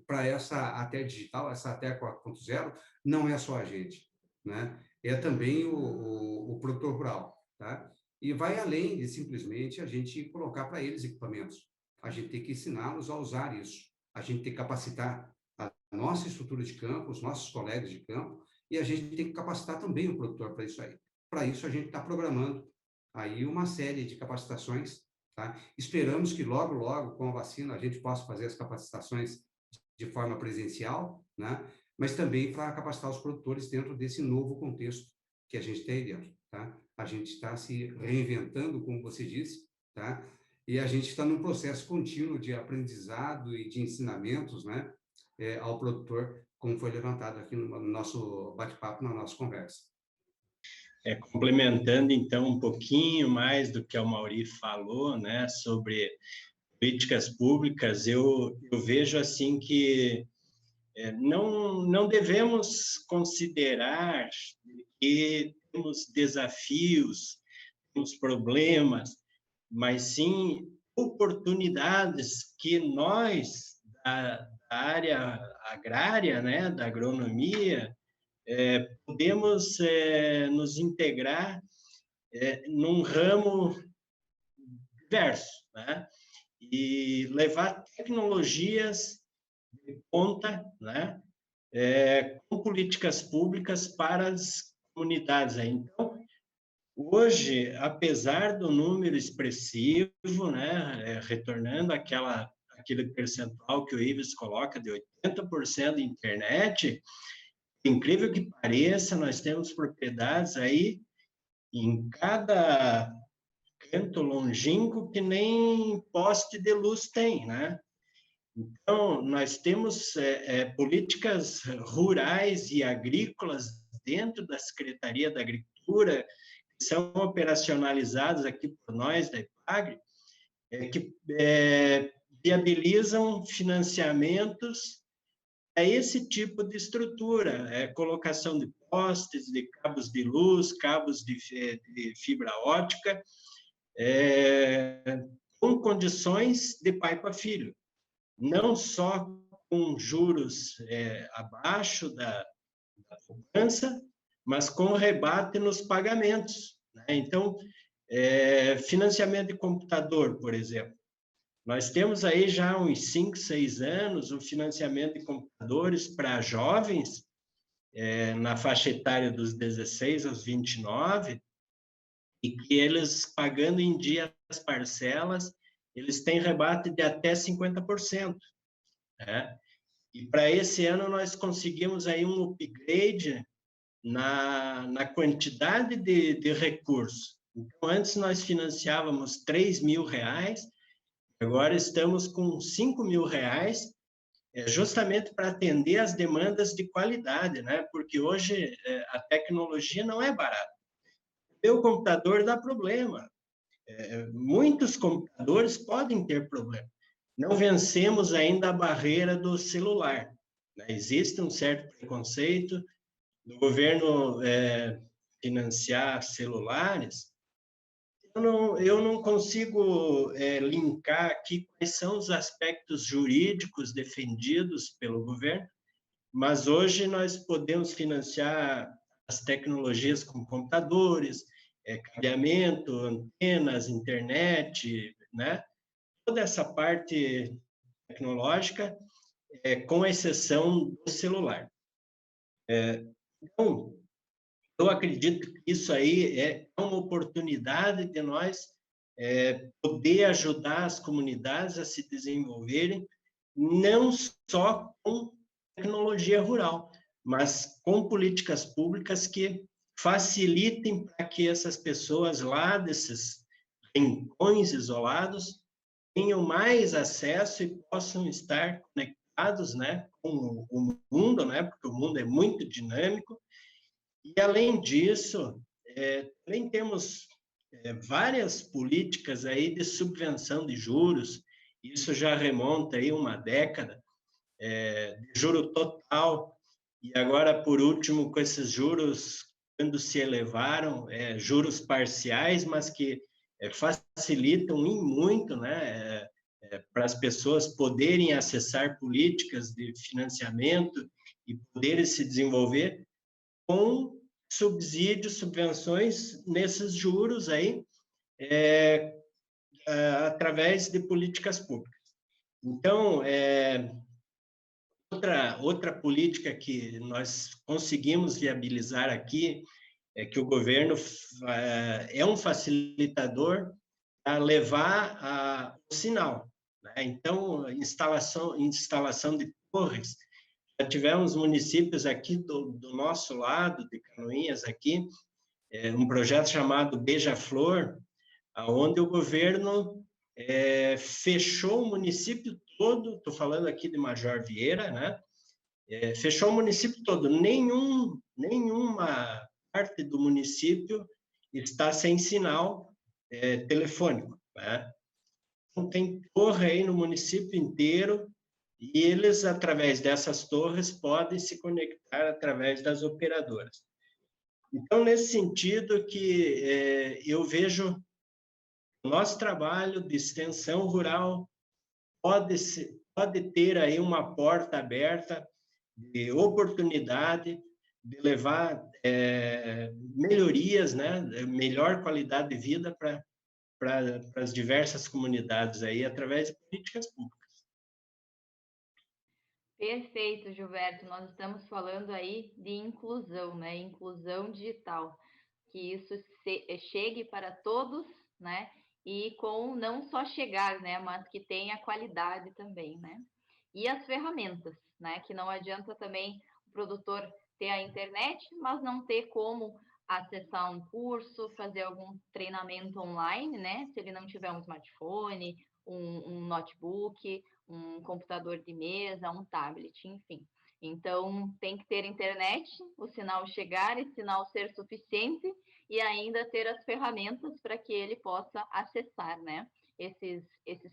Speaker 4: para essa ATE digital, essa ATE 4.0, não é só a gente, né? É também o produtor rural, tá? E vai além de simplesmente a gente colocar para eles equipamentos. A gente tem que ensiná-los a usar isso. A gente tem que capacitar a nossa estrutura de campo, os nossos colegas de campo, e a gente tem que capacitar também o produtor para isso aí. Para isso, a gente está programando aí uma série de capacitações, tá? Esperamos que logo, logo, com a vacina, a gente possa fazer as capacitações de forma presencial, né? Mas também para capacitar os produtores dentro desse novo contexto que a gente tem aí dentro, tá? A gente está se reinventando, como você disse, tá? E a gente está num processo contínuo de aprendizado e de ensinamentos, né? Ao produtor, como foi levantado aqui no nosso bate-papo, na nossa conversa.
Speaker 5: Complementando, então, um pouquinho mais do que o Mauri falou, né, sobre políticas públicas, eu vejo assim que não devemos considerar que temos desafios temos problemas, mas sim oportunidades que nós, da área agrária, né, da agronomia, podemos nos integrar num ramo diverso, né? E levar tecnologias de ponta, né? Com políticas públicas para as comunidades. Então, hoje, apesar do número expressivo, né? Retornando aquele percentual que o Ives coloca de 80% de internet, incrível que pareça, nós temos propriedades aí em cada canto longínquo que nem poste de luz tem, né? Então, nós temos políticas rurais e agrícolas dentro da Secretaria da Agricultura, que são operacionalizadas aqui por nós, da IPAGRE, que viabilizam financiamentos a esse tipo de estrutura, colocação de postes, de cabos de luz, cabos de fibra ótica, com condições de pai para filho, não só com juros abaixo da poupança, mas com rebate nos pagamentos, né? Então, financiamento de computador, por exemplo. Nós temos aí já uns 5, 6 anos o financiamento de computadores para jovens, na faixa etária dos 16 aos 29, e que eles, pagando em dia as parcelas, eles têm rebate de até 50%. Né? E para esse ano nós conseguimos aí um upgrade na quantidade de recursos. Então, antes nós financiávamos R$3.000, agora estamos com R$5.000, justamente para atender as demandas de qualidade, né? Porque hoje a tecnologia não é barata. Meu computador dá problema. Muitos computadores podem ter problema. Não vencemos ainda a barreira do celular, né? Existe um certo preconceito do governo financiar celulares. Eu não consigo linkar aqui quais são os aspectos jurídicos defendidos pelo governo, mas hoje nós podemos financiar as tecnologias como computadores, cabeamento, antenas, internet, né? Toda essa parte tecnológica, com exceção do celular. Então, eu acredito que isso aí é uma oportunidade de nós poder ajudar as comunidades a se desenvolverem, não só com tecnologia rural, mas com políticas públicas que facilitem para que essas pessoas lá desses rincões isolados tenham mais acesso e possam estar conectados, né, com o mundo, né, porque o mundo é muito dinâmico. E, além disso, também temos várias políticas aí de subvenção de juros, isso já remonta aí uma década, de juro total, e agora, por último, com esses juros, quando se elevaram, juros parciais, mas que facilitam em muito, né, para as pessoas poderem acessar políticas de financiamento e poderem se desenvolver, com subsídios, subvenções nesses juros aí, através de políticas públicas. Então, outra política que nós conseguimos viabilizar aqui é que o governo é um facilitador a levar o sinal, né? Então, instalação de torres. Já tivemos municípios aqui do nosso lado, de Canoinhas, aqui, um projeto chamado Beija-Flor, onde o governo fechou o município todo, estou falando aqui de Major Vieira, né? Fechou o município todo, nenhuma parte do município está sem sinal telefônico, né? Então, tem torre aí no município inteiro, e eles, através dessas torres, podem se conectar através das operadoras. Então, nesse sentido que eu vejo o nosso trabalho de extensão rural pode ter aí uma porta aberta de oportunidade de levar melhorias, né, melhor qualidade de vida para as diversas comunidades aí através de políticas públicas.
Speaker 1: Perfeito, Gilberto. Nós estamos falando aí de inclusão, né? Inclusão digital, que isso chegue para todos, né? E com não só chegar, né? Mas que tenha qualidade também, né? E as ferramentas, né? Que não adianta também o produtor ter a internet, mas não ter como acessar um curso, fazer algum treinamento online, né? Se ele não tiver um smartphone, um notebook, um computador de mesa, um tablet, enfim. Então, tem que ter internet, o sinal chegar, esse sinal ser suficiente e ainda ter as ferramentas para que ele possa acessar, né? Esses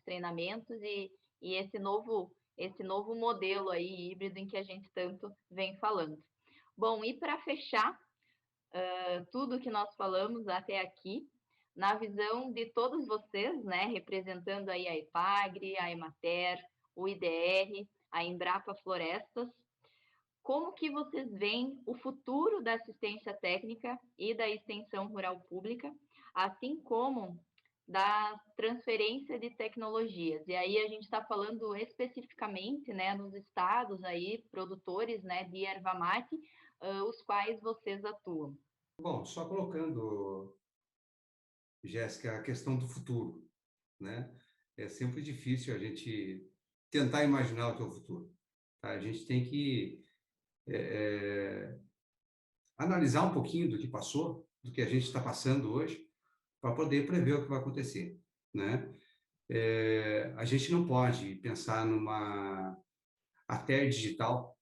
Speaker 1: treinamentos e esse novo modelo aí híbrido em que a gente tanto vem falando. Bom, e para fechar tudo que nós falamos até aqui, na visão de todos vocês, né, representando aí a EPAGRE, a Emater, o IDR, a Embrapa Florestas, como que vocês veem o futuro da assistência técnica e da extensão rural pública, assim como da transferência de tecnologias? E aí a gente está falando especificamente, né, nos estados aí, produtores, né, de erva mate, os quais vocês atuam.
Speaker 4: Bom, só colocando, Jéssica, a questão do futuro, né? É sempre difícil a gente tentar imaginar o que é o futuro. Tá? A gente tem que analisar um pouquinho do que passou, do que a gente está passando hoje, para poder prever o que vai acontecer, né? A gente não pode pensar numa ATER digital,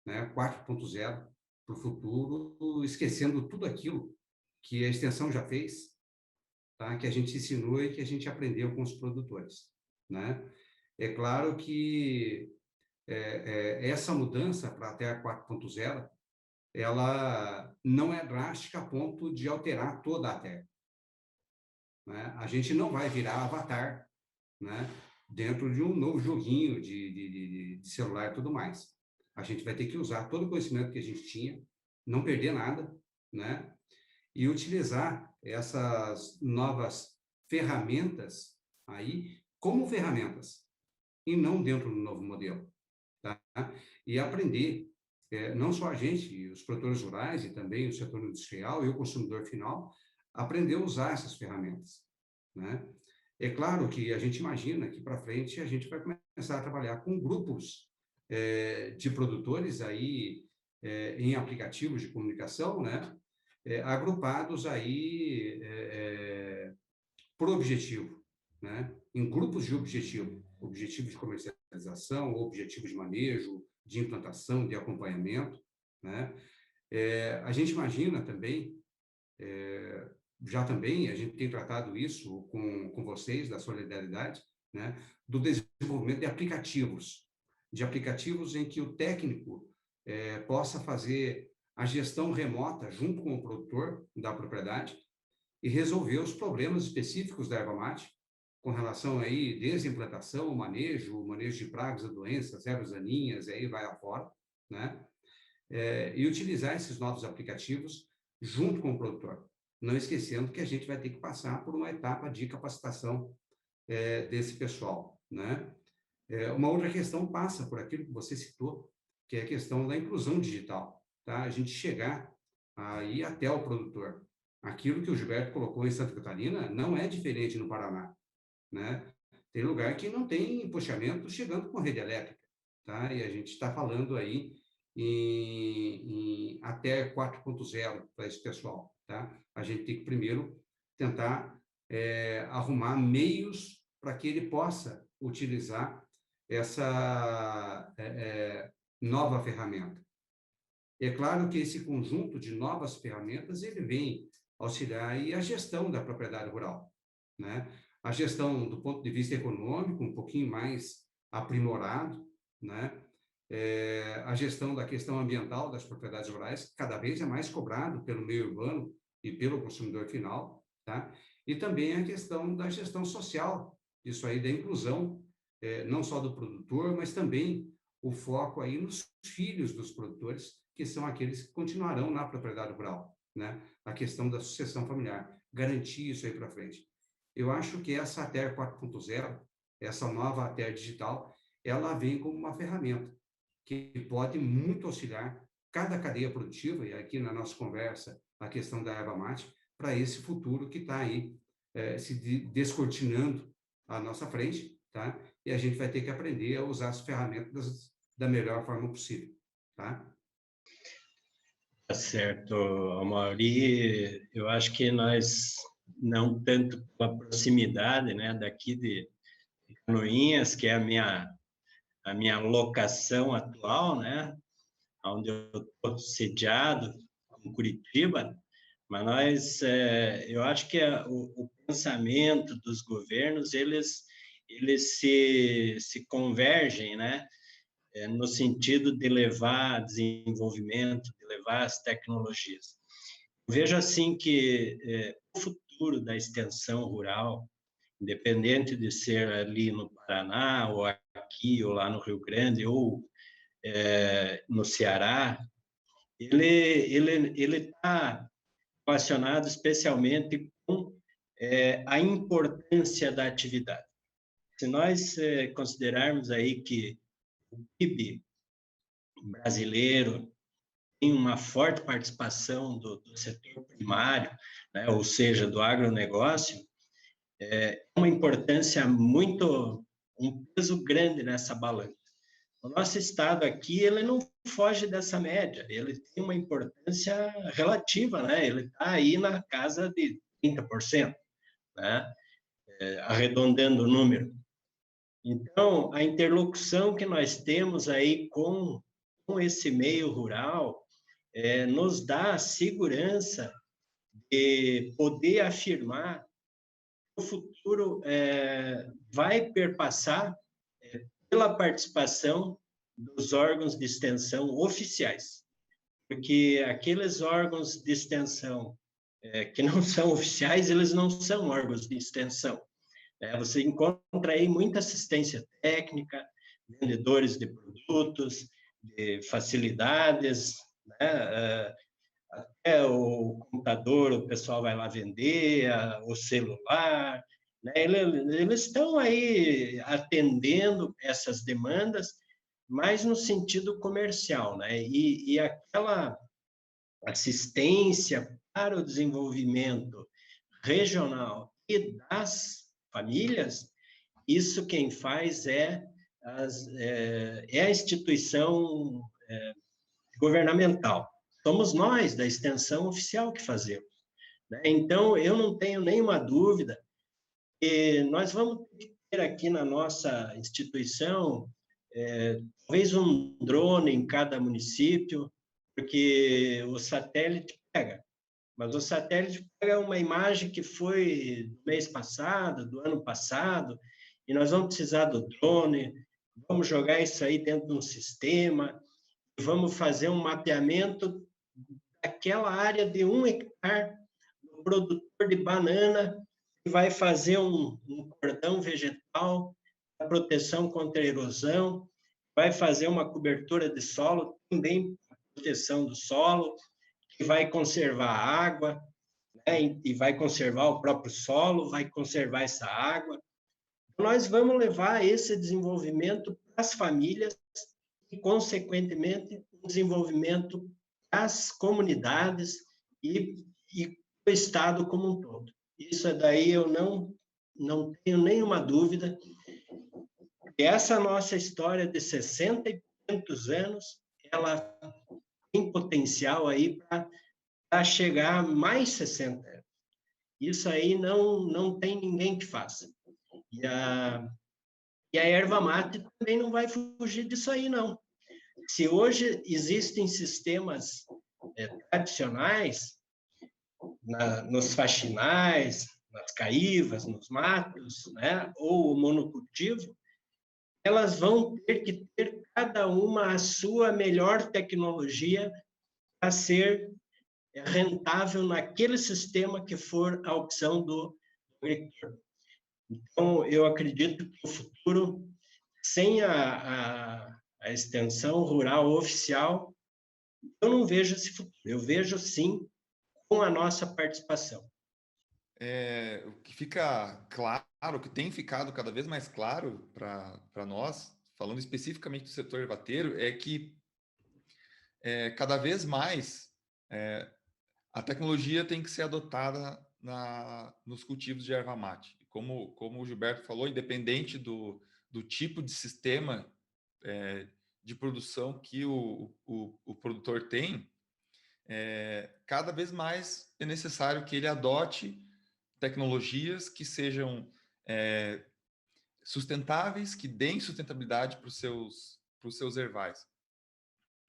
Speaker 4: né, 4.0 para o futuro, esquecendo tudo aquilo que a extensão já fez, tá? Que a gente ensinou e que a gente aprendeu com os produtores, né? É claro que essa mudança para a ATER 4.0, ela não é drástica a ponto de alterar toda a ATER, né? A gente não vai virar avatar, né, dentro de um novo joguinho de celular e tudo mais. A gente vai ter que usar todo o conhecimento que a gente tinha, não perder nada, né, e utilizar essas novas ferramentas aí como ferramentas e não dentro do novo modelo, tá? E aprender, não só a gente, os produtores rurais e também o setor industrial e o consumidor final, aprender a usar essas ferramentas, né? É claro que a gente imagina que para frente a gente vai começar a trabalhar com grupos de produtores aí em aplicativos de comunicação, né? Agrupados aí por objetivo, né? Em grupos de objetivo, objetivo de comercialização, objetivo de manejo, de implantação, de acompanhamento, né? A gente imagina também já também a gente tem tratado isso com vocês, da solidariedade, né, do desenvolvimento de aplicativos em que o técnico possa fazer a gestão remota junto com o produtor da propriedade e resolver os problemas específicos da erva mate, com relação aí desde a implantação, o manejo de pragas e doenças, ervas daninhas, e aí vai afora, né? E utilizar esses novos aplicativos junto com o produtor. Não esquecendo que a gente vai ter que passar por uma etapa de capacitação desse pessoal, né? Uma outra questão passa por aquilo que você citou, que é a questão da inclusão digital, tá? A gente chegar aí até o produtor. Aquilo que o Gilberto colocou em Santa Catarina não é diferente no Paraná, né? Tem lugar que não tem puxamento chegando com rede elétrica, tá? E a gente está falando aí em até 4.0 para esse pessoal, tá? A gente tem que primeiro tentar arrumar meios para que ele possa utilizar essa nova ferramenta. É claro que esse conjunto de novas ferramentas ele vem auxiliar aí a gestão da propriedade rural, né? A gestão do ponto de vista econômico um pouquinho mais aprimorado, né? A gestão da questão ambiental das propriedades rurais, cada vez é mais cobrado pelo meio urbano e pelo consumidor final, tá? E também a questão da gestão social, isso aí da inclusão, não só do produtor, mas também o foco aí nos filhos dos produtores, que são aqueles que continuarão na propriedade rural, né? A questão da sucessão familiar, garantir isso aí para frente. Eu acho que essa ATER 4.0, essa nova ATER digital, ela vem como uma ferramenta que pode muito auxiliar cada cadeia produtiva, e aqui na nossa conversa, a questão da erva mate, para esse futuro que está aí se descortinando à nossa frente, tá? E a gente vai ter que aprender a usar as ferramentas da melhor forma possível, tá?
Speaker 5: Tá certo, Amaury. Eu acho que nós, não tanto pela proximidade, né, daqui de Canoinhas, que é a minha locação atual, né, onde eu estou sediado, em Curitiba, mas eu acho que o pensamento dos governos, eles se convergem, né, no sentido de levar desenvolvimento, de levar as tecnologias. Vejo assim que o futuro da extensão rural, independente de ser ali no Paraná, ou aqui, ou lá no Rio Grande, ou no Ceará, ele está relacionado especialmente com a importância da atividade. Se nós considerarmos aí que o PIB brasileiro tem uma forte participação do setor primário, né, ou seja, do agronegócio, uma importância um peso grande nessa balança. O nosso estado aqui, ele não foge dessa média, ele tem uma importância relativa, né? Ele está aí na casa de 30%, né? Arredondando o número. Então, a interlocução que nós temos aí com esse meio rural nos dá a segurança de poder afirmar que o futuro vai perpassar pela participação dos órgãos de extensão oficiais, porque aqueles órgãos de extensão que não são oficiais, eles não são órgãos de extensão. Você encontra aí muita assistência técnica, vendedores de produtos, de facilidades, né? Até o computador, o pessoal vai lá vender, o celular, né? Eles estão aí atendendo essas demandas, mas no sentido comercial, né? E aquela assistência para o desenvolvimento regional e das famílias, isso quem faz é a instituição governamental. Somos nós, da extensão oficial, que fazemos, né? Então, eu não tenho nenhuma dúvida que nós vamos ter aqui na nossa instituição talvez um drone em cada município, porque o satélite pega. Mas o satélite pega uma imagem que foi do mês passado, do ano passado, e nós vamos precisar do drone, vamos jogar isso aí dentro de um sistema, e vamos fazer um mapeamento daquela área de 1 hectare do produtor de banana, que vai fazer um cordão vegetal, a proteção contra a erosão, vai fazer uma cobertura de solo, também proteção do solo, que vai conservar a água, né? E vai conservar o próprio solo, vai conservar essa água. Nós vamos levar esse desenvolvimento para as famílias e, consequentemente, o desenvolvimento das comunidades e do Estado como um todo. Isso daí eu não tenho nenhuma dúvida. E essa nossa história de 60 e tantos anos, ela tem potencial aí para chegar a mais 60 anos. Isso aí não tem ninguém que faça. E a erva mate também não vai fugir disso aí, não. Se hoje existem sistemas tradicionais, nos faxinais, nas caívas, nos matos, né, ou o monocultivo, elas vão ter que ter cada uma a sua melhor tecnologia para ser rentável naquele sistema que for a opção do agricultor. Então, eu acredito que o futuro, sem a extensão rural oficial, eu não vejo esse futuro. Eu vejo, sim, com a nossa participação.
Speaker 2: O que fica claro, o que tem ficado cada vez mais claro para nós, falando especificamente do setor ervateiro, é que cada vez mais a tecnologia tem que ser adotada nos cultivos de erva mate. Como o Gilberto falou, independente do tipo de sistema de produção que o produtor tem, cada vez mais é necessário que ele adote tecnologias que sejam sustentáveis, que deem sustentabilidade para os seus ervais,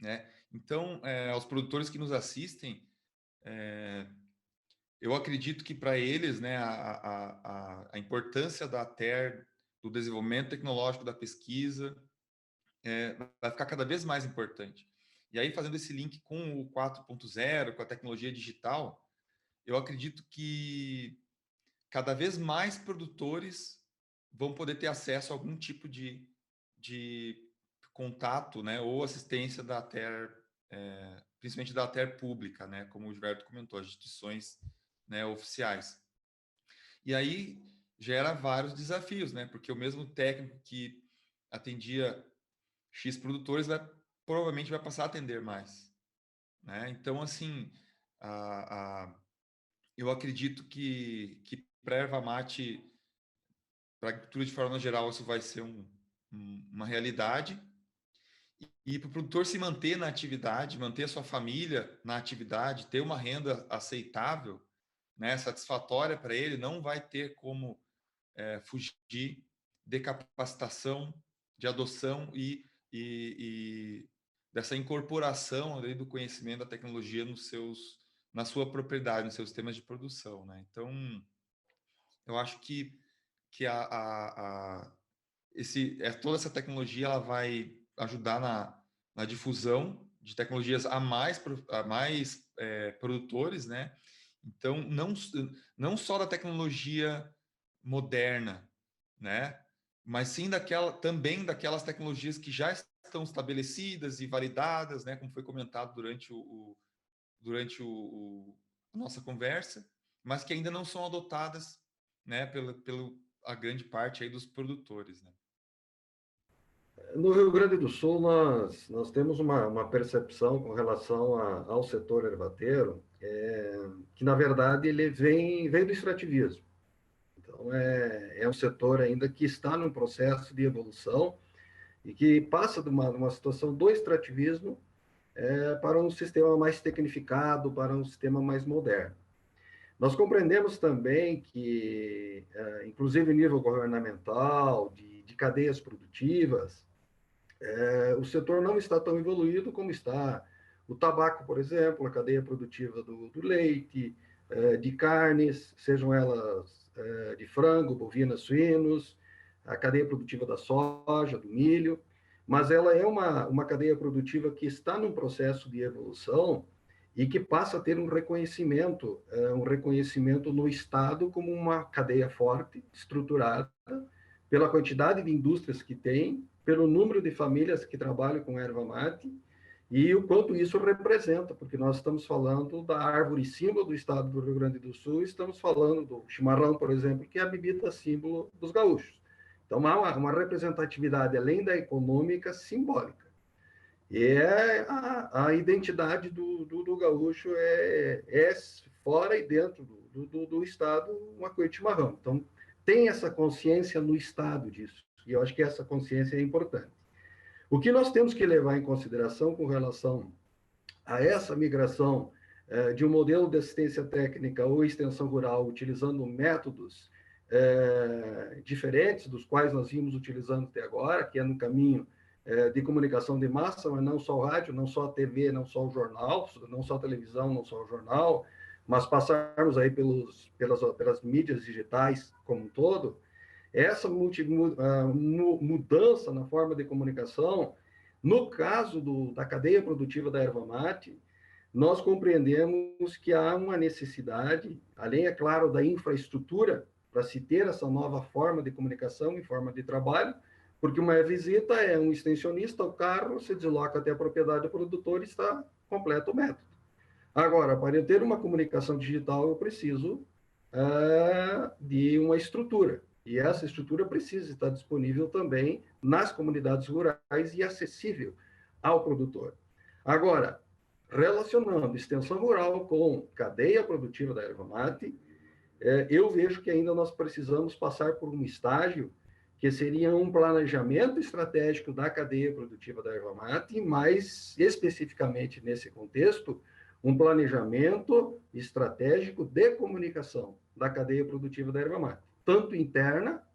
Speaker 2: né? Então, aos produtores que nos assistem, eu acredito que para eles, né, a importância da TER, do desenvolvimento tecnológico da pesquisa, vai ficar cada vez mais importante. E aí, fazendo esse link com o 4.0, com a tecnologia digital, eu acredito que cada vez mais produtores vão poder ter acesso a algum tipo de contato, né, ou assistência da TER, principalmente da TER pública, né, como o Gilberto comentou, as instituições, né, oficiais. E aí gera vários desafios, né, porque o mesmo técnico que atendia X produtores provavelmente vai passar a atender mais, né? Então, assim, eu acredito que para a erva mate, para a agricultura de forma geral, isso vai ser uma realidade. E para o produtor se manter na atividade, manter a sua família na atividade, ter uma renda aceitável, né, satisfatória para ele, não vai ter como fugir de capacitação, de adoção e dessa incorporação do conhecimento da tecnologia na sua propriedade, nos seus sistemas de produção, né? Então, eu acho que toda essa tecnologia ela vai ajudar na difusão de tecnologias a mais produtores, né? Então, não só da tecnologia moderna, né? Mas sim também daquelas tecnologias que já estão estabelecidas e validadas, né? Como foi comentado durante a nossa conversa, mas que ainda não são adotadas, né? A grande parte aí dos produtores, né?
Speaker 3: No Rio Grande do Sul, nós temos uma percepção com relação ao setor ervateiro, que, na verdade, ele vem do extrativismo. Então, é um setor ainda que está num processo de evolução e que passa de uma situação do extrativismo para um sistema mais tecnificado, para um sistema mais moderno. Nós compreendemos também que, inclusive em nível governamental, de cadeias produtivas, o setor não está tão evoluído como está o tabaco, por exemplo, a cadeia produtiva do leite, de carnes, sejam elas de frango, bovinas, suínos, a cadeia produtiva da soja, do milho, mas ela é uma cadeia produtiva que está num processo de evolução e que passa a ter um reconhecimento no Estado como uma cadeia forte, estruturada, pela quantidade de indústrias que tem, pelo número de famílias que trabalham com erva mate e o quanto isso representa, porque nós estamos falando da árvore símbolo do estado do Rio Grande do Sul, estamos falando do chimarrão, por exemplo, que é a bebida símbolo dos gaúchos. Então, há uma representatividade, além da econômica, simbólica. E a identidade do gaúcho fora e dentro do estado uma coisa de chimarrão. Então, tem essa consciência no estado disso, e eu acho que essa consciência é importante. O que nós temos que levar em consideração com relação a essa migração de um modelo de assistência técnica ou extensão rural utilizando métodos diferentes dos quais nós vimos utilizando até agora, que é no caminho de comunicação de massa, mas não só o rádio, não só a TV, não só o jornal, não só a televisão, não só o jornal, mas passarmos aí pelas mídias digitais como um todo, essa mudança na forma de comunicação, no caso da cadeia produtiva da erva mate, nós compreendemos que há uma necessidade, além, é claro, da infraestrutura, para se ter essa nova forma de comunicação e forma de trabalho, porque uma visita é um extensionista, o carro se desloca até a propriedade do produtor e está completo o método. Agora, para eu ter uma comunicação digital, eu preciso de uma estrutura. E essa estrutura precisa estar disponível também nas comunidades rurais e acessível ao produtor. Agora, relacionando extensão rural com cadeia produtiva da erva mate, eu vejo que ainda nós precisamos passar por um estágio que seria um planejamento estratégico da cadeia produtiva da erva mate, mais especificamente nesse contexto, um planejamento estratégico de comunicação da cadeia produtiva da erva mate, tanto interna,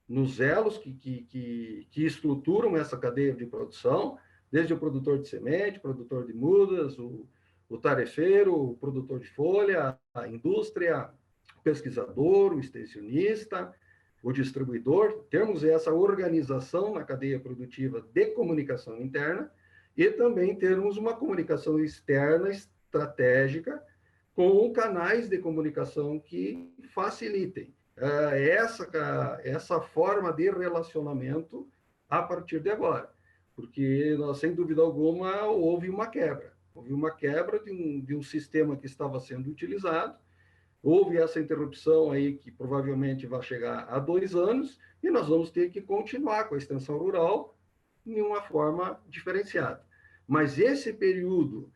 Speaker 3: nos elos que estruturam essa cadeia de produção, desde o produtor de semente, produtor de mudas, o tarefeiro, o produtor de folha, a indústria, o pesquisador, o extensionista, o distribuidor, termos essa organização na cadeia produtiva de comunicação interna e também termos uma comunicação externa estratégica com canais de comunicação que facilitem essa forma de relacionamento a partir de agora. Porque, sem dúvida alguma, houve uma quebra. Houve uma quebra de um sistema que estava sendo utilizado, houve essa interrupção aí que provavelmente vai chegar a 2 anos, e nós vamos ter que continuar com a extensão rural de uma forma diferenciada. Mas esse período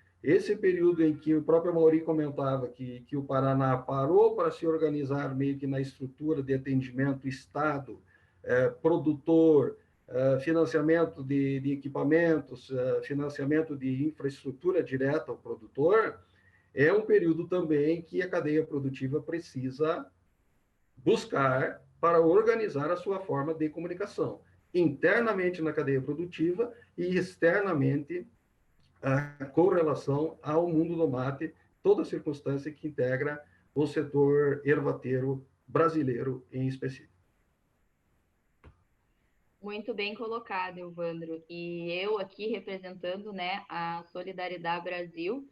Speaker 3: em que o próprio Mauri comentava que o Paraná parou para se organizar meio que na estrutura de atendimento Estado, produtor, financiamento de equipamentos, financiamento de infraestrutura direta ao produtor, é um período também que a cadeia produtiva precisa buscar para organizar a sua forma de comunicação, internamente na cadeia produtiva e externamente com relação ao mundo do mate, toda circunstância que integra o setor ervateiro brasileiro em específico.
Speaker 1: Muito bem colocado, Evandro. E eu aqui representando, né, a Solidariedade Brasil,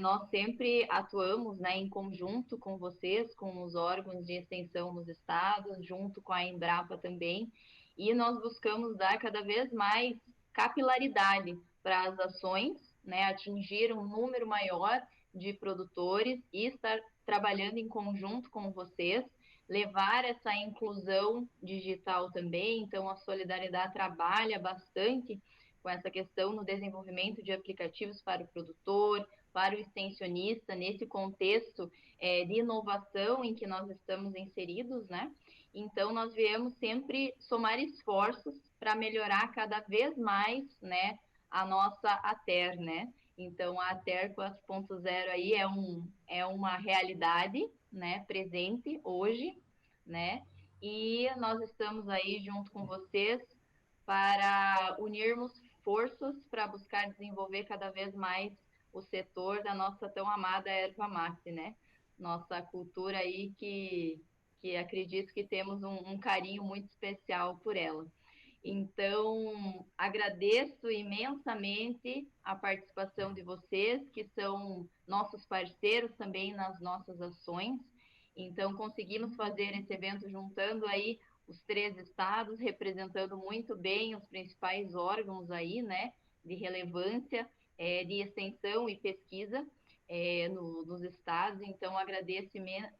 Speaker 1: nós sempre atuamos, né, em conjunto com vocês, com os órgãos de extensão nos estados, junto com a Embrapa também, e nós buscamos dar cada vez mais capilaridade para as ações, né, atingir um número maior de produtores e estar trabalhando em conjunto com vocês, levar essa inclusão digital também. Então, a Solidariedade trabalha bastante com essa questão no desenvolvimento de aplicativos para o produtor, para o extensionista, nesse contexto de inovação em que nós estamos inseridos, né? Então, nós viemos sempre somar esforços para melhorar cada vez mais, né, a nossa ATER, né? Então, a ATER 4.0 aí é uma realidade, né, presente hoje, né? E nós estamos aí junto com vocês para unirmos forças para buscar desenvolver cada vez mais o setor da nossa tão amada erva mate, né? Nossa cultura aí que acredito que temos um carinho muito especial por ela. Então, agradeço imensamente a participação de vocês, que são nossos parceiros também nas nossas ações. Então, conseguimos fazer esse evento juntando aí os 3 estados, representando muito bem os principais órgãos aí, né, de relevância, de extensão e pesquisa nos estados. Então, agradeço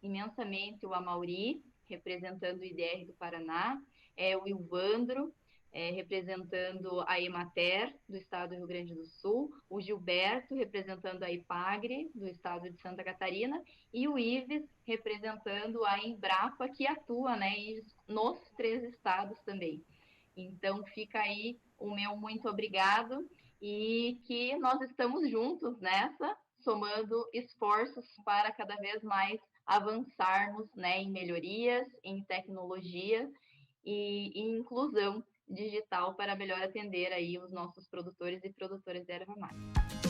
Speaker 1: imensamente o Amauri, representando o IDR do Paraná, o Ilvandro, representando a Emater, do estado do Rio Grande do Sul, o Gilberto, representando a IPAGRE, do estado de Santa Catarina, e o Ives, representando a Embrapa, que atua, né, nos 3 estados também. Então, fica aí o meu muito obrigado, e que nós estamos juntos nessa, somando esforços para cada vez mais avançarmos, né, em melhorias, em tecnologia e em inclusão digital para melhor atender aí os nossos produtores e produtoras de erva mate.